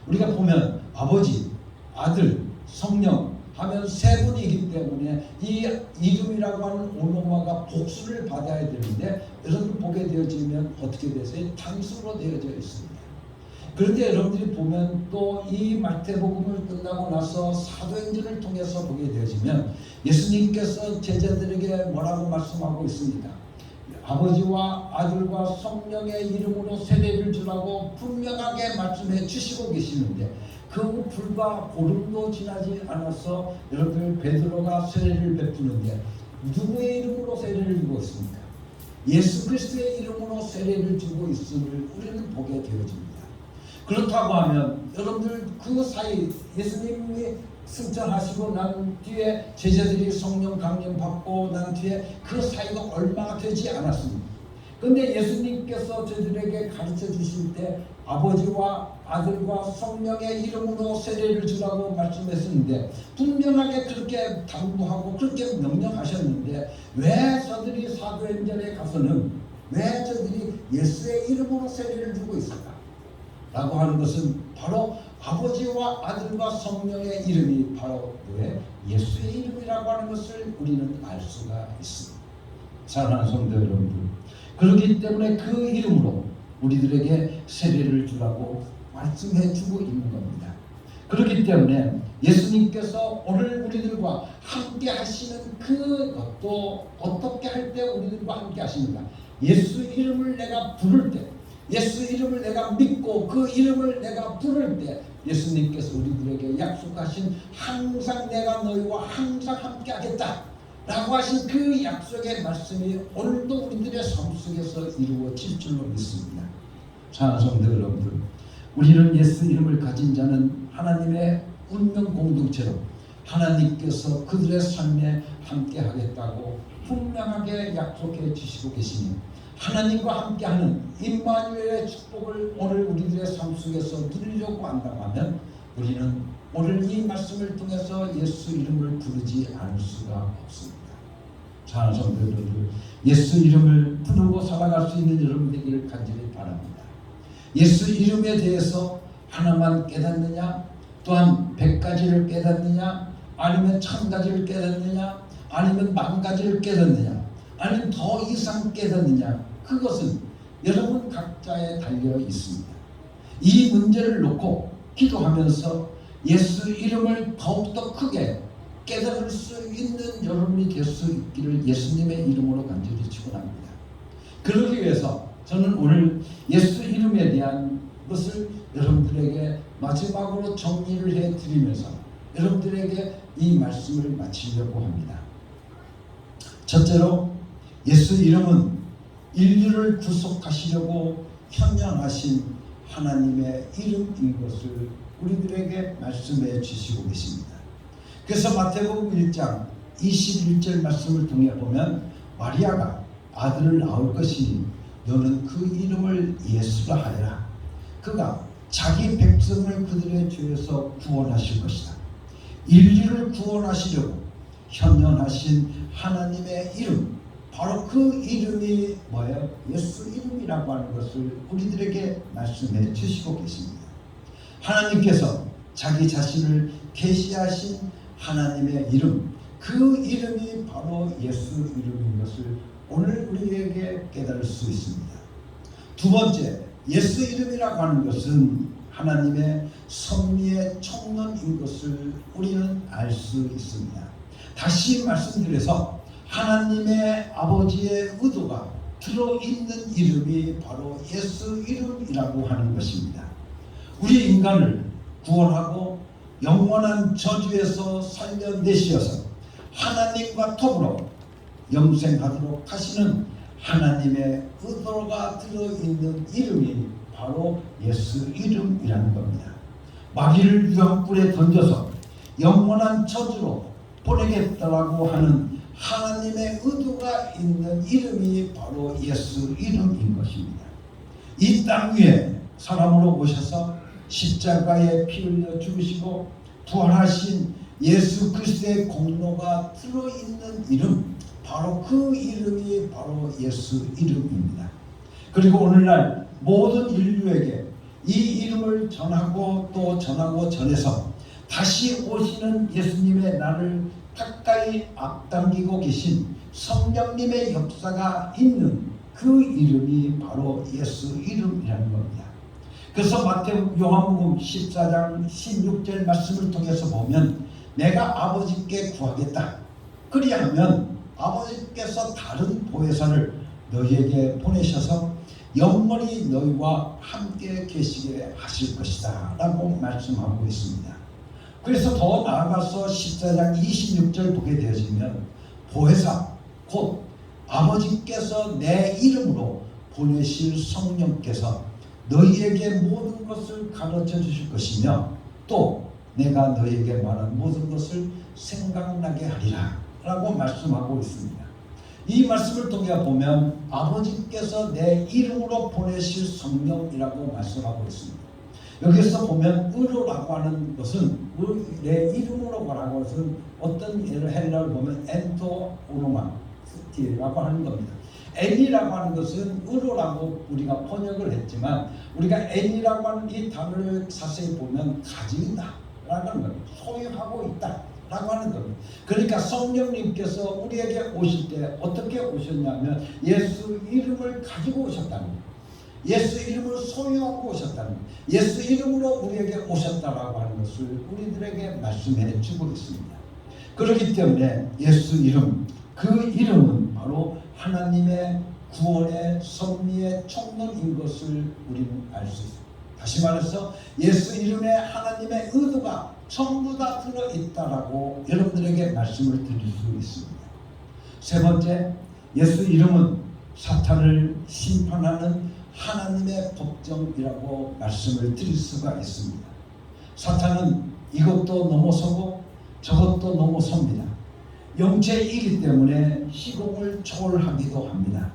우리가 보면 아버지, 아들, 성령 하면 세 분이기 때문에 이 이름이라고 하는 오노마가 복수를 받아야 되는데, 여러분 보게 되어지면 어떻게 되세요? 단수로 되어져 있습니다. 그런데 여러분들이 보면 또 이 마태복음을 끝나고 나서 사도행전을 통해서 보게 되어지면 예수님께서 제자들에게 뭐라고 말씀하고 있습니까? 아버지와 아들과 성령의 이름으로 세례를 주라고 분명하게 말씀해 주시고 계시는데, 그 불과 보름도 지나지 않아서 여러분 베드로가 세례를 베푸는데 누구의 이름으로 세례를 주고 있습니까? 예수 그리스도의 이름으로 세례를 주고 있음을 우리는 보게 되어집니다. 그렇다고 하면 여러분들 그 사이 예수님이 승천하시고 난 뒤에 제자들이 성령 강림 받고 난 뒤에 그 사이가 얼마가 되지 않았습니다. 그런데 예수님께서 저들에게 가르쳐 주실 때 아버지와 아들과 성령의 이름으로 세례를 주라고 말씀했었는데, 분명하게 그렇게 당부하고 그렇게 명령하셨는데, 왜 저들이 사도행전에 가서는 왜 저들이 예수의 이름으로 세례를 주고 있을까? 라고 하는 것은 바로 아버지와 아들과 성령의 이름이 바로 왜 예수의 이름이라고 하는 것을 우리는 알 수가 있습니다. 사랑하는 성도 여러분들, 그렇기 때문에 그 이름으로 우리들에게 세례를 주라고 말씀해 주고 있는 겁니다. 그렇기 때문에 예수님께서 오늘 우리들과 함께 하시는 그것도 어떻게 할 때 우리들과 함께 하십니까? 예수 이름을 내가 부를 때, 예수 이름을 내가 믿고 그 이름을 내가 부를 때 예수님께서 우리들에게 약속하신 항상 내가 너희와 항상 함께 하겠다 라고 하신 그 약속의 말씀이 오늘도 우리들의 삶 속에서 이루어질 줄로 믿습니다. 사랑하는 성도 여러분들, 우리는 예수 이름을 가진 자는 하나님의 운명 공동체로 하나님께서 그들의 삶에 함께 하겠다고 분명하게 약속해 주시고 계시니, 하나님과 함께하는 임마누엘의 축복을 오늘 우리들의 삶 속에서 누리려고 한다면 우리는 오늘 이 말씀을 통해서 예수 이름을 부르지 않을 수가 없습니다. 사랑하는 성도 여러분들, 예수 이름을 부르고 살아갈 수 있는 여러분 되기를 간절히 바랍니다. 예수 이름에 대해서 하나만 깨닫느냐, 또한 100가지를 깨닫느냐, 아니면 1000가지를 깨닫느냐, 아니면 10,000가지를 깨닫느냐, 아니면 더 이상 깨닫느냐, 그것은 여러분 각자에 달려 있습니다. 이 문제를 놓고 기도하면서 예수 이름을 더욱더 크게 깨달을 수 있는 여러분이 될 수 있기를 예수님의 이름으로 간절히 축원합니다. 그러기 위해서 저는 오늘 예수 이름에 대한 것을 여러분들에게 마지막으로 정리를 해드리면서 여러분들에게 이 말씀을 마치려고 합니다. 첫째로, 예수 이름은 인류를 구속하시려고 현현하신 하나님의 이름인 것을 우리들에게 말씀해 주시고 계십니다. 그래서 마태복음 1장 21절 말씀을 통해 보면, 마리아가 아들을 낳을 것이니 너는 그 이름을 예수라 하여라. 그가 자기 백성을 그들의 죄에서 구원하실 것이다. 인류를 구원하시려고 현현하신 하나님의 이름, 바로 그 이름이 뭐예요? 예수 이름이라고 하는 것을 우리들에게 말씀해 주시고 계십니다. 하나님께서 자기 자신을 계시하신 하나님의 이름, 그 이름이 바로 예수 이름인 것을 오늘 우리에게 깨달을 수 있습니다. 두 번째, 예수 이름이라고 하는 것은 하나님의 섭리의 총론인 것을 우리는 알 수 있습니다. 다시 말씀드려서 하나님의 아버지의 의도가 들어있는 이름이 바로 예수 이름이라고 하는 것입니다. 우리 인간을 구원하고 영원한 저주에서 살려내시어서 하나님과 더불어 영생하도록 하시는 하나님의 의도가 들어있는 이름이 바로 예수 이름이라는 겁니다. 마귀를 유황불에 던져서 영원한 저주로 보내겠다라고 하는 하나님의 의도가 있는 이름이 바로 예수 이름인 것입니다. 이 땅 위에 사람으로 오셔서 십자가에 피 흘려 죽으시고 부활하신 예수 그리스도의 공로가 들어있는 이름, 바로 그 이름이 바로 예수 이름입니다. 그리고 오늘날 모든 인류에게 이 이름을 전하고 또 전하고 전해서 다시 오시는 예수님의 날을 가까이 앞당기고 계신 성령님의 역사가 있는 그 이름이 바로 예수 이름이라는 겁니다. 그래서 마태복음 요한복음 14장 16절 말씀을 통해서 보면 내가 아버지께 구하겠다. 그리하면 아버지께서 다른 보혜사를 너희에게 보내셔서 영원히 너희와 함께 계시게 하실 것이다 라고 말씀하고 있습니다. 그래서 더 나아가서 14장 26절 보게 되어지면 보혜사 곧 아버지께서 내 이름으로 보내실 성령께서 너희에게 모든 것을 가르쳐 주실 것이며 또 내가 너희에게 말한 모든 것을 생각나게 하리라 라고 말씀하고 있습니다. 이 말씀을 통해 보면 아버지께서 내 이름으로 보내실 성령이라고 말씀하고 있습니다. 여기서 보면 의로라고 하는 것은 내 이름으로 말하고 것은 어떤 예를 헬라를 보면 엔토 오노마스티라고 하는 겁니다. N이라고 하는 것은 의로라고 우리가 번역을 했지만 우리가 N이라고 하는 이 단어를 자세히 보면 가지고 있다라는 겁니다. 소유하고 있다라고 하는 겁니다. 그러니까 성령님께서 우리에게 오실 때 어떻게 오셨냐면 예수 이름을 가지고 오셨다는 거예요. 예수 이름을 소유하고 오셨다는 거예요. 예수 이름으로 우리에게 오셨다라고 하는 것을 우리들에게 말씀해 주고 있습니다. 그렇기 때문에 예수 이름, 그 이름은 바로 하나님의 구원의 섭리의 총론인 것을 우리는 알 수 있습니다. 다시 말해서 예수 이름에 하나님의 의도가 전부 다 들어있다라고 여러분들에게 말씀을 드릴 수 있습니다. 세 번째, 예수 이름은 사탄을 심판하는 하나님의 법정이라고 말씀을 드릴 수가 있습니다. 사탄은 이것도 넘어서고 저것도 넘어섭니다. 영체이기 때문에 시공을 초월하기도 합니다.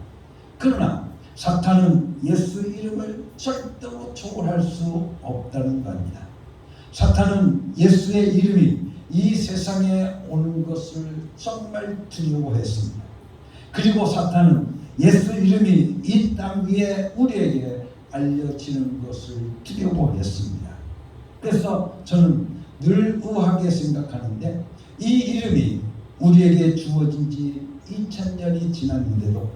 그러나 사탄은 예수 이름을 절대로 초월할 수 없다는 겁니다. 사탄은 예수의 이름이 이 세상에 오는 것을 정말 두려워했습니다. 그리고 사탄은 예수 이름이 이 땅 위에 우리에게 알려지는 것을 두려워했습니다. 그래서 저는 늘 우아하게 생각하는데 이 이름이 우리에게 주어진 지 2000년이 지났는데도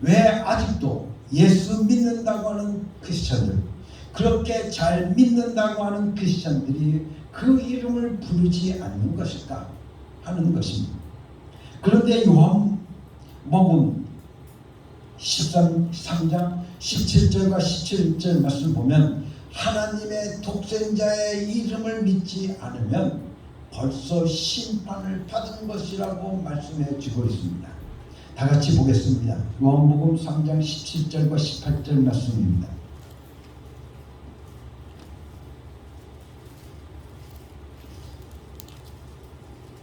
왜 아직도 예수 믿는다고 하는 크리스천들, 그렇게 잘 믿는다고 하는 크리스천들이 그 이름을 부르지 않는 것일까 하는 것입니다. 그런데 요한복음 13장 17절과 17절 말씀 보면 하나님의 독생자의 이름을 믿지 않으면 벌써 심판을 받은 것이라고 말씀해 주고 있습니다. 다 같이 보겠습니다. 요한복음 3장 17절과 18절 말씀입니다.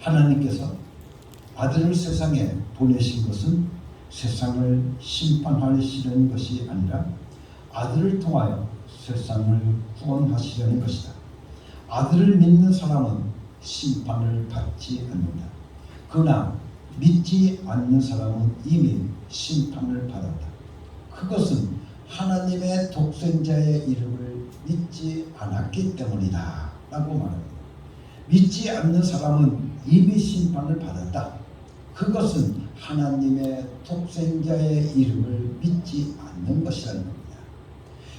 하나님께서 아들을 세상에 보내신 것은 세상을 심판하시려는 것이 아니라 아들을 통하여 세상을 구원하시려는 것이다. 아들을 믿는 사람은 심판을 받지 않는다. 그러나 믿지 않는 사람은 이미 심판을 받았다. 그것은 하나님의 독생자의 이름을 믿지 않았기 때문이다 라고 말합니다. 믿지 않는 사람은 이미 심판을 받았다. 그것은 하나님의 독생자의 이름을 믿지 않는 것이라는 겁니다.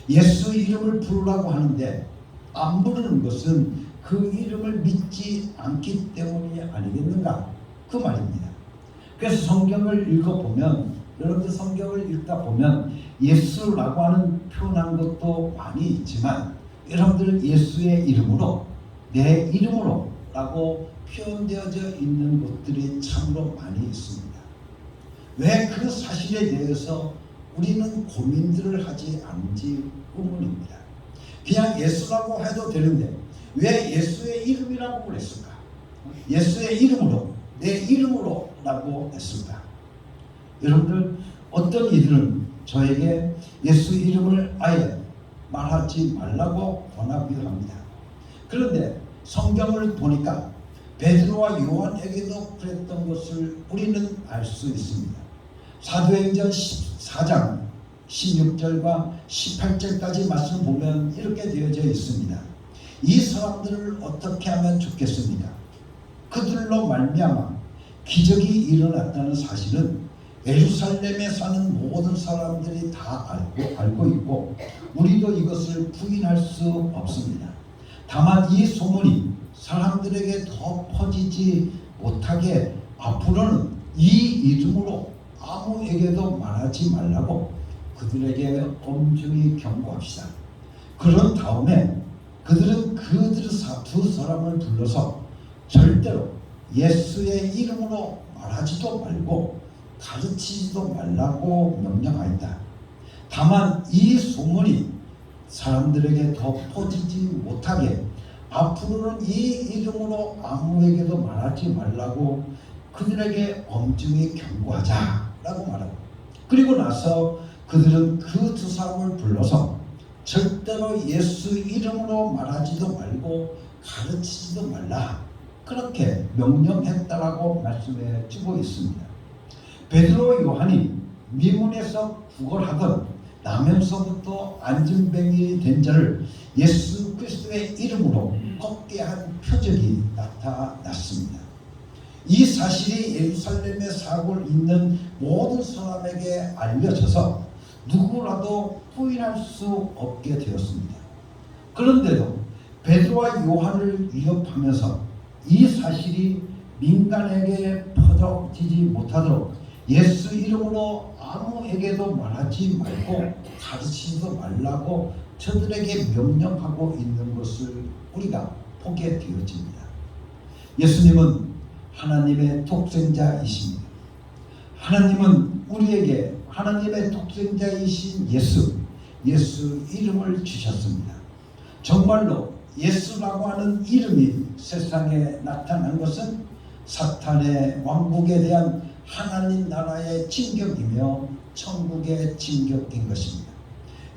예수 이름을 부르라고 하는데 안 부르는 것은 그 이름을 믿지 않기 때문이 아니겠는가? 그 말입니다. 그래서 성경을 읽어보면, 여러분들 성경을 읽다 보면 예수라고 하는 표현한 것도 많이 있지만 여러분들 예수의 이름으로 내 이름으로 라고 표현되어져 있는 것들이 참으로 많이 있습니다. 왜 그 사실에 대해서 우리는 고민들을 하지 않은지 의문입니다. 그냥 예수라고 해도 되는데 왜 예수의 이름이라고 그랬을까? 예수의 이름으로, 내 이름으로 라고 했을까? 여러분들, 어떤 이들은 저에게 예수 이름을 아예 말하지 말라고 권하기도 합니다. 그런데 성경을 보니까 베드로와 요한에게도 그랬던 것을 우리는 알 수 있습니다. 사도행전 14장 16절과 18절까지 말씀 보면 이렇게 되어져 있습니다. 이 사람들을 어떻게 하면 좋겠습니까? 그들로 말미암아 기적이 일어났다는 사실은 예루살렘에 사는 모든 사람들이 다 알고 있고 우리도 이것을 부인할 수 없습니다. 다만 이 소문이 사람들에게 더 퍼지지 못하게 앞으로는 이 이름으로 아무에게도 말하지 말라고 그들에게 엄중히 경고합시다. 그런 다음에 그들은 두 사람을 불러서 절대로 예수의 이름으로 말하지도 말고 가르치지도 말라고 명령하였다. 다만 이 소문이 사람들에게 더 퍼지지 못하게 앞으로는 이 이름으로 아무에게도 말하지 말라고 그들에게 엄중히 경고하자라고 말하고, 그리고 나서 그들은 그 두 사람을 불러서 절대로 예수 이름으로 말하지도 말고 가르치지도 말라, 그렇게 명령했다라고 말씀해 주고 있습니다. 베드로 요한이 미문에서 구걸하던 나면서부터 안진뱅이 된 자를 예수 그리스도의 이름으로 걷게 한 표적이 나타났습니다. 이 사실이 예루살렘에 살고 있는 모든 사람에게 알려져서 누구라도 부인할 수 없게 되었습니다. 그런데도 베드로와 요한을 위협하면서 이 사실이 민간에게 퍼져지지 못하도록 예수 이름으로 아무에게도 말하지 말고 가르치지도 말라고 저들에게 명령하고 있는 것을 우리가 보게 되어집니다. 예수님은 하나님의 독생자이십니다. 하나님은 우리에게 하나님의 독생자이신 예수 이름을 주셨습니다. 정말로 예수라고 하는 이름이 세상에 나타난 것은 사탄의 왕국에 대한 하나님 나라의 진격이며 천국의 진격인 것입니다.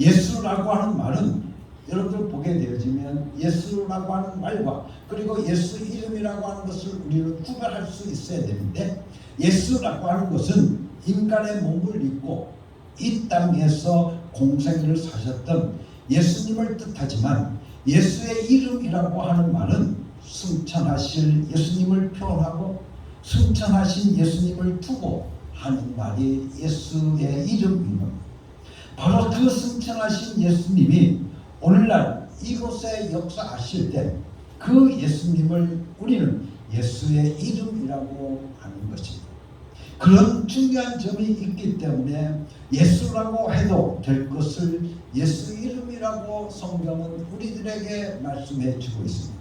예수라고 하는 말은 여러분들 보게 되어지면 예수라고 하는 말과 그리고 예수 이름이라고 하는 것을 우리는 구별할 수 있어야 되는데, 예수라고 하는 것은 인간의 몸을 입고 이 땅에서 공생을 사셨던 예수님을 뜻하지만, 예수의 이름이라고 하는 말은 승천하실 예수님을 표현하고 승천하신 예수님을 두고 하는 말이 예수의 이름인 겁니다. 바로 그 승천하신 예수님이 오늘날 이곳에 역사하실 때 그 예수님을 우리는 예수의 이름이라고 하는 것입니다. 그런 중요한 점이 있기 때문에 예수라고 해도 될 것을 예수 이름이라고 성경은 우리들에게 말씀해 주고 있습니다.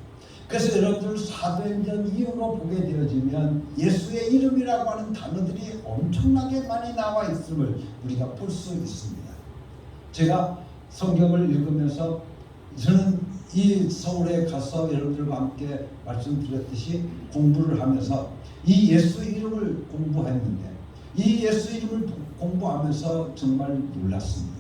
그래서 여러분들 사도행전 이후로 보게 되어지면 예수의 이름이라고 하는 단어들이 엄청나게 많이 나와 있음을 우리가 볼 수 있습니다. 제가 성경을 읽으면서 저는 이 서울에 가서 여러분들과 함께 말씀드렸듯이 공부를 하면서 이 예수 이름을 공부했는데, 이 예수 이름을 공부하면서 정말 놀랐습니다.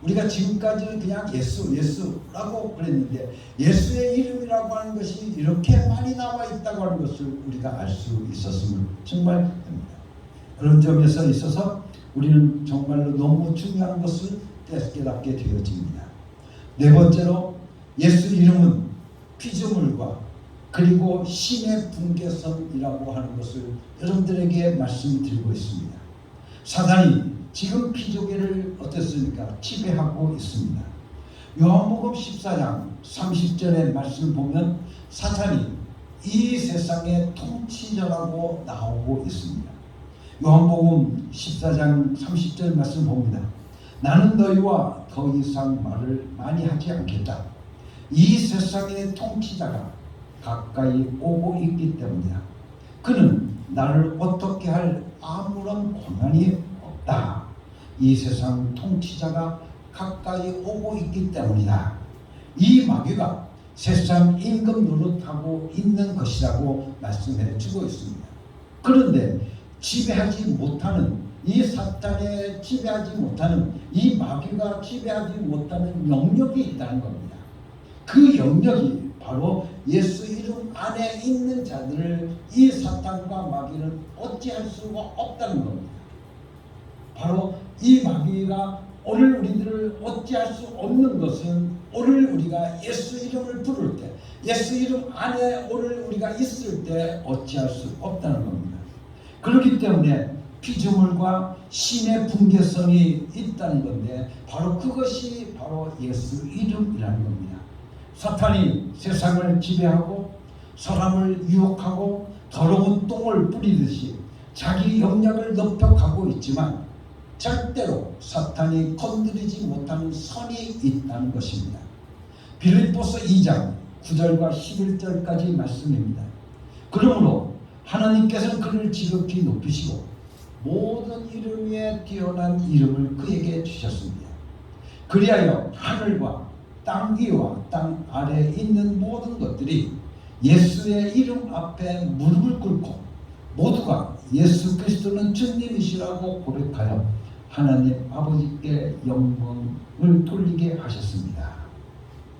우리가 지금까지는 그냥 예수라고 그랬는데 예수의 이름이라고 하는 것이 이렇게 많이 나와 있다고 하는 것을 우리가 알 수 있었음을 정말 합니다. 그런 점에서 있어서 우리는 정말로 너무 중요한 것을 깨닫게 되어집니다. 네 번째로, 예수 이름은 피조물과 그리고 신의 분계선이라고 하는 것을 여러분들에게 말씀드리고 있습니다. 사단이 지금 피조계를 어떻습니까? 지배하고 있습니다. 요한복음 14장 30절의 말씀을 보면 사탄이 이 세상의 통치자라고 나오고 있습니다. 요한복음 14장 30절 말씀 봅니다. 나는 너희와 더 이상 말을 많이 하지 않겠다. 이 세상의 통치자가 가까이 오고 있기 때문이다. 그는 나를 어떻게 할 아무런 권한이 없다. 이 세상 통치자가 가까이 오고 있기 때문이다. 이 마귀가 세상 임금 노릇하고 있는 것이라고 말씀해 주고 있습니다. 그런데 지배하지 못하는 이 사탄에 지배하지 못하는 이 마귀가 지배하지 못하는 영역이 있다는 겁니다. 그 영역이 바로 예수 이름 안에 있는 자들을 이 사탄과 마귀는 어찌할 수가 없다는 겁니다. 바로 이 마귀가 오늘 우리들을 어찌할 수 없는 것은 오늘 우리가 예수 이름을 부를 때, 예수 이름 안에 오늘 우리가 있을 때 어찌할 수 없다는 겁니다. 그렇기 때문에 피조물과 신의 분계성이 있다는 건데 바로 그것이 바로 예수 이름이라는 겁니다. 사탄이 세상을 지배하고 사람을 유혹하고 더러운 똥을 뿌리듯이 자기 영역을 넓혀가고 있지만 절대로 사탄이 건드리지 못하는 선이 있다는 것입니다. 빌립보서 2장 9절과 11절까지 말씀입니다. 그러므로 하나님께서는 그를 지극히 높이시고 모든 이름 위에 뛰어난 이름을 그에게 주셨습니다. 그리하여 하늘과 땅 위와 땅 아래에 있는 모든 것들이 예수의 이름 앞에 무릎을 꿇고 모두가 예수 그리스도는 주님이시라고 고백하여 하나님 아버지께 영광을 돌리게 하셨습니다.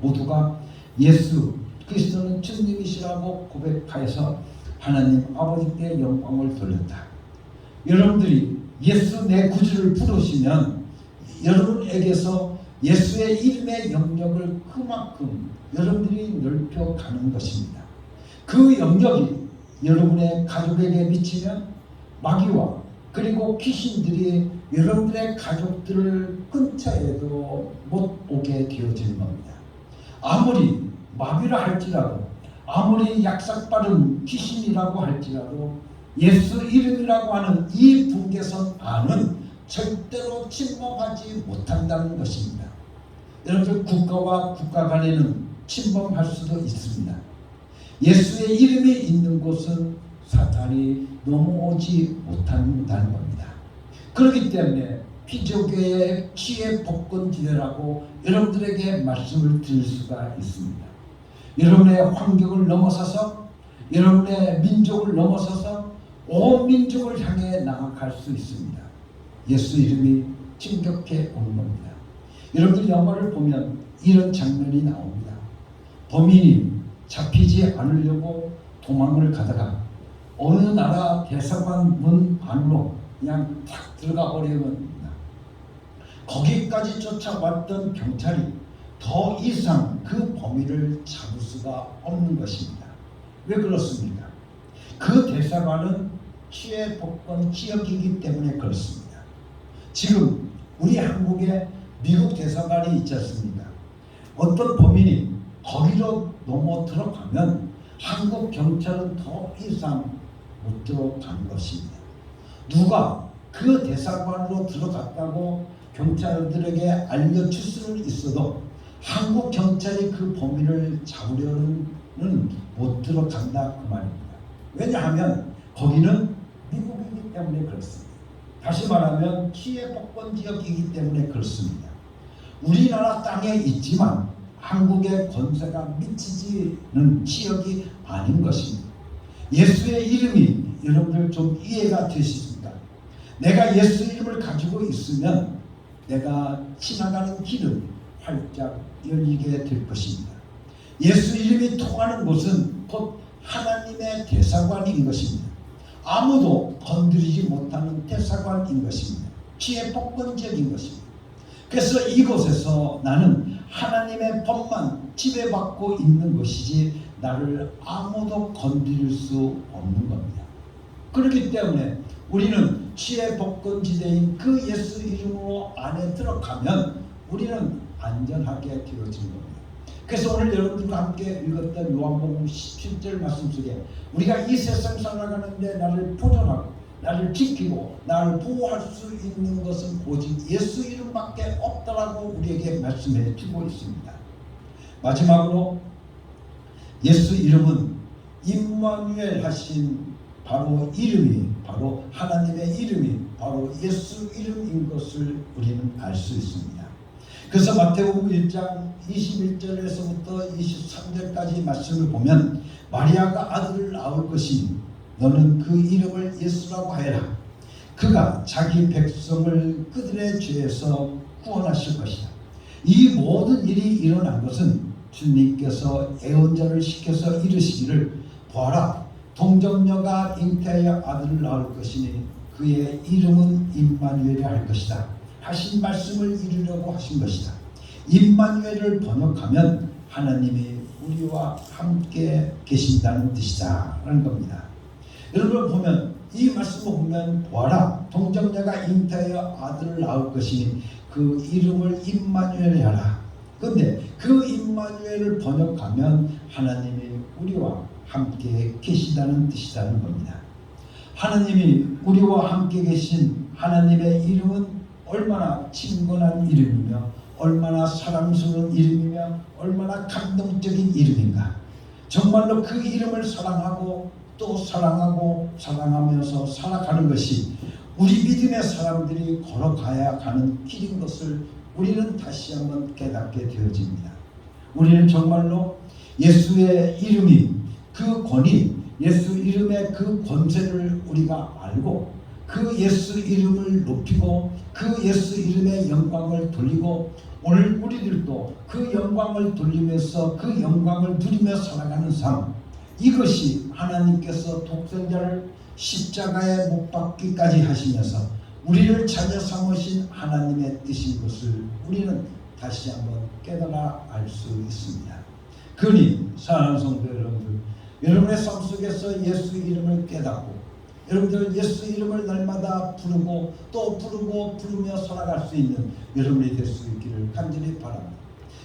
모두가 예수 그리스도는 주님이시라고 고백하여서 하나님 아버지께 영광을 돌렸다. 여러분들이 예수 내 구주를 부르시면 여러분에게서 예수의 이름의 영역을 그만큼 여러분들이 넓혀가는 것입니다. 그 영역이 여러분의 가족에게 미치면 마귀와 그리고 귀신들이 여러분들의 가족들을 근처에도 못 오게 되어지는 겁니다. 아무리 마귀라 할지라도 아무리 약삭빠른 귀신이라고 할지라도 예수 이름이라고 하는 이 분계선 안은 절대로 침범하지 못한다는 것입니다. 여러분들 국가와 국가 간에는 침범할 수도 있습니다. 예수의 이름이 있는 곳은 사탄이 넘어오지 못한다는 겁니다. 그렇기 때문에 피조교의 치의 복권지대라고 여러분들에게 말씀을 드릴 수가 있습니다. 여러분의 환경을 넘어서서 여러분의 민족을 넘어서서 온 민족을 향해 나아갈 수 있습니다. 예수 이름이 진격해 오는 겁니다. 여러분들 영화를 보면 이런 장면이 나옵니다. 범인이 잡히지 않으려고 도망을 가다가 어느 나라 대사관 문 안으로 그냥 탁 들어가 버리는 겁니다. 거기까지 쫓아왔던 경찰이 더 이상 그 범인을 잡을 수가 없는 것입니다. 왜 그렇습니까? 그 대사관은 치의 복권 지역이기 때문에 그렇습니다. 지금 우리 한국에 미국 대사관이 있지 않습니까? 어떤 범인이 거기로 넘어 들어가면 한국 경찰은 더 이상 못 들어간 것입니다. 누가 그 대사관으로 들어갔다고 경찰들에게 알려줄 수는 있어도 한국 경찰이 그 범인을 잡으려는 못 들어간다 그 말입니다. 왜냐하면 거기는 미국이기 때문에 그렇습니다. 다시 말하면 치의 복권 지역이기 때문에 그렇습니다. 우리나라 땅에 있지만 한국의 권세가 미치지는 지역이 아닌 것입니다. 예수의 이름이 여러분들 좀 이해가 되십니까? 내가 예수 이름을 가지고 있으면 내가 지나가는 길은 활짝 열리게 될 것입니다. 예수 이름이 통하는 곳은 곧 하나님의 대사관인 것입니다. 아무도 건드리지 못하는 대사관인 것입니다. 치의 복권적인 것입니다. 그래서 이곳에서 나는 하나님의 법만 지배받고 있는 것이지 나를 아무도 건드릴 수 없는 겁니다. 그렇기 때문에 우리는 치의 복권지대인 그 예수 이름으로 안에 들어가면 우리는 안전하게 되어진 겁니다. 그래서 오늘 여러분들과 함께 읽었던 요한복음 17절 말씀 속에 우리가 이 세상 살아가는데 나를 보존하고 나를 지키고 나를 보호할 수 있는 것은 오직 예수 이름밖에 없다라고 우리에게 말씀해 주고 있습니다. 마지막으로 예수 이름은 임마누엘 하신 바로 이름이, 바로 하나님의 이름이 바로 예수 이름인 것을 우리는 알 수 있습니다. 그래서 마태복음 1장 21절에서부터 23절까지 말씀을 보면 마리아가 아들을 낳을 것이니 너는 그 이름을 예수라고 하여라. 그가 자기 백성을 그들의 죄에서 구원하실 것이다. 이 모든 일이 일어난 것은 주님께서 애언자를 시켜서 이르시기를 보아라, 동정녀가 잉태하여 아들을 낳을 것이니 그의 이름은 임마누엘이라 할 것이다 하신 말씀을 이루려고 하신 것이다. 임마누엘을 번역하면 하나님이 우리와 함께 계신다는 뜻이다 라는 겁니다. 여러분 보면 이 말씀을 보면 보아라, 동정녀가 잉태하여 아들을 낳을 것이니 그 이름을 임마누엘이라 하라. 그런데 그 임마누엘을 번역하면 하나님이 우리와 함께 계시다는 뜻이라는 겁니다. 하나님이 우리와 함께 계신 하나님의 이름은 얼마나 친근한 이름이며 얼마나 사랑스러운 이름이며 얼마나 감동적인 이름인가. 정말로 그 이름을 사랑하고 또 사랑하고 사랑하면서 살아가는 것이 우리 믿음의 사람들이 걸어가야 가는 길인 것을 우리는 다시 한번 깨닫게 되어집니다. 우리는 정말로 예수의 이름이 그 권위, 예수 이름의 그 권세를 우리가 알고 그 예수 이름을 높이고 그 예수 이름의 영광을 돌리고 오늘 우리들도 그 영광을 돌리면서 그 영광을 누리며 살아가는 삶, 이것이 하나님께서 독생자를 십자가에 못 박기까지 하시면서 우리를 찾아 삼으신 하나님의 뜻인 것을 우리는 다시 한번 깨달아 알 수 있습니다. 그러니 사랑하는 성도 여러분들, 여러분의 삶 속에서 예수 이름을 깨닫고 여러분들 예수 이름을 날마다 부르고 또 부르고 부르며 살아갈 수 있는 여러분이 될 수 있기를 간절히 바랍니다.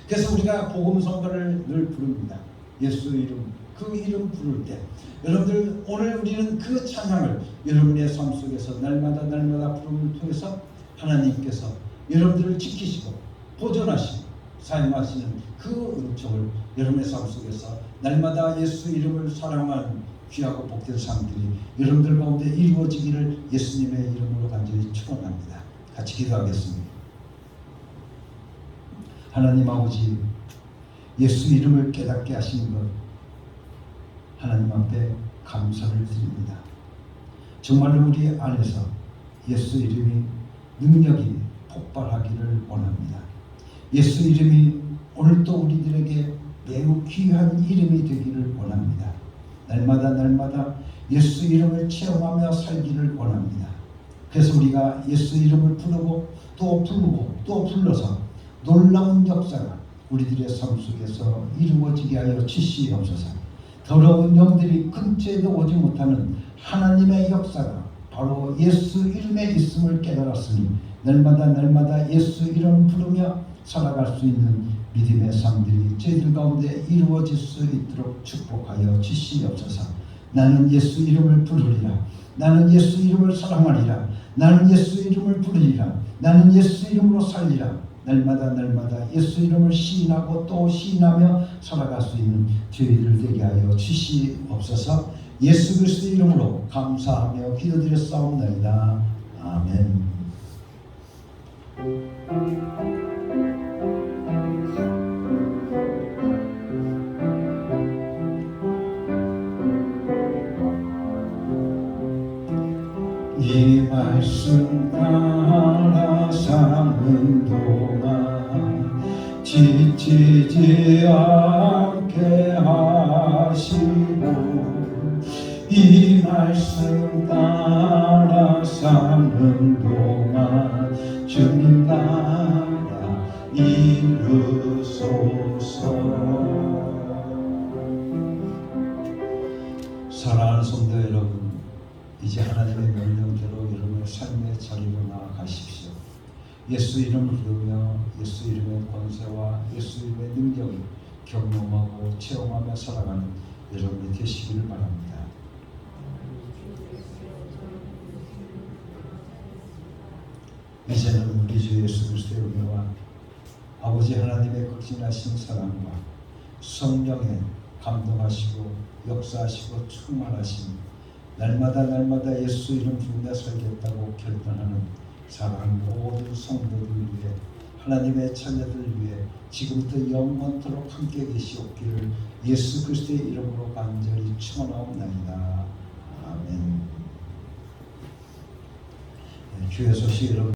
그래서 우리가 복음 선포를 늘 부릅니다. 예수 이름, 그 이름 부를 때 여러분들 오늘 우리는 그 찬양을 여러분의 삶 속에서 날마다 부름을 통해서 하나님께서 여러분들을 지키시고 보존하시고 사용하시는 그 은총을 여러분의 삶 속에서 날마다 예수 이름을 사랑하는 귀하고 복된 삶들이 여러분들 가운데 이루어지기를 예수님의 이름으로 간절히 축원합니다. 같이 기도하겠습니다. 하나님 아버지, 예수 이름을 깨닫게 하시는 것 하나님 앞에 감사를 드립니다. 정말로 우리 안에서 예수 이름이 능력이 폭발하기를 원합니다. 예수 이름이 오늘도 우리들에게 매우 귀한 이름이 되기를 원합니다. 날마다 예수 이름을 체험하며 살기를 원합니다. 그래서 우리가 예수 이름을 부르고 또 부르고 또 불러서 놀라운 역사가 우리들의 삶 속에서 이루어지게 하여 주시옵소서. 더러운 영들이 근처에도 오지 못하는 하나님의 역사가 바로 예수 이름에 있음을 깨달았으니 날마다 예수 이름 부르며 살아갈 수 있는 믿음의 삶들이 저희들 가운데 이루어질 수 있도록 축복하여 주시옵소서. 나는 예수 이름을 부르리라. 나는 예수 이름을 사랑하리라. 나는 예수 이름을 부르리라. 나는 예수 이름으로 살리라. 날마다 예수 이름을 시인하고 또 시인하며 살아갈 수 있는 저희들 되게 하여 주시옵소서. 예수 그리스도 이름으로 감사하며 기도드렸사옵나이다. 아멘. 이 말씀 따라 사는 동안 지치지 않게 하시고 이 말씀 따라 사는 동안 주님 나라 이루소서. 사랑하는 성도 여러분, 이제 하나님의 명령대로 여러분의 삶의 자리로 나아가십시오. 예수 이름을 부르며 예수 이름의 권세와 예수 이름의 능력을 경험하고 체험하며 살아가는 여러분이 되시기를 바랍니다. 이제는 우리 주 예수 그리스도의 은혜와 아버지 하나님의 극진하신 사랑과 성령의 감동하시고 역사하시고 충만하신 날마다 예수 이름 부르며 살겠다고 결단하는 사랑하는 모든 성도들 위해 하나님의 자녀들 위해 지금부터 영원토록 함께 계시옵기를 예수 그리스도의 이름으로 간절히 축원하옵나이다. 아멘. 교회 소식 여러분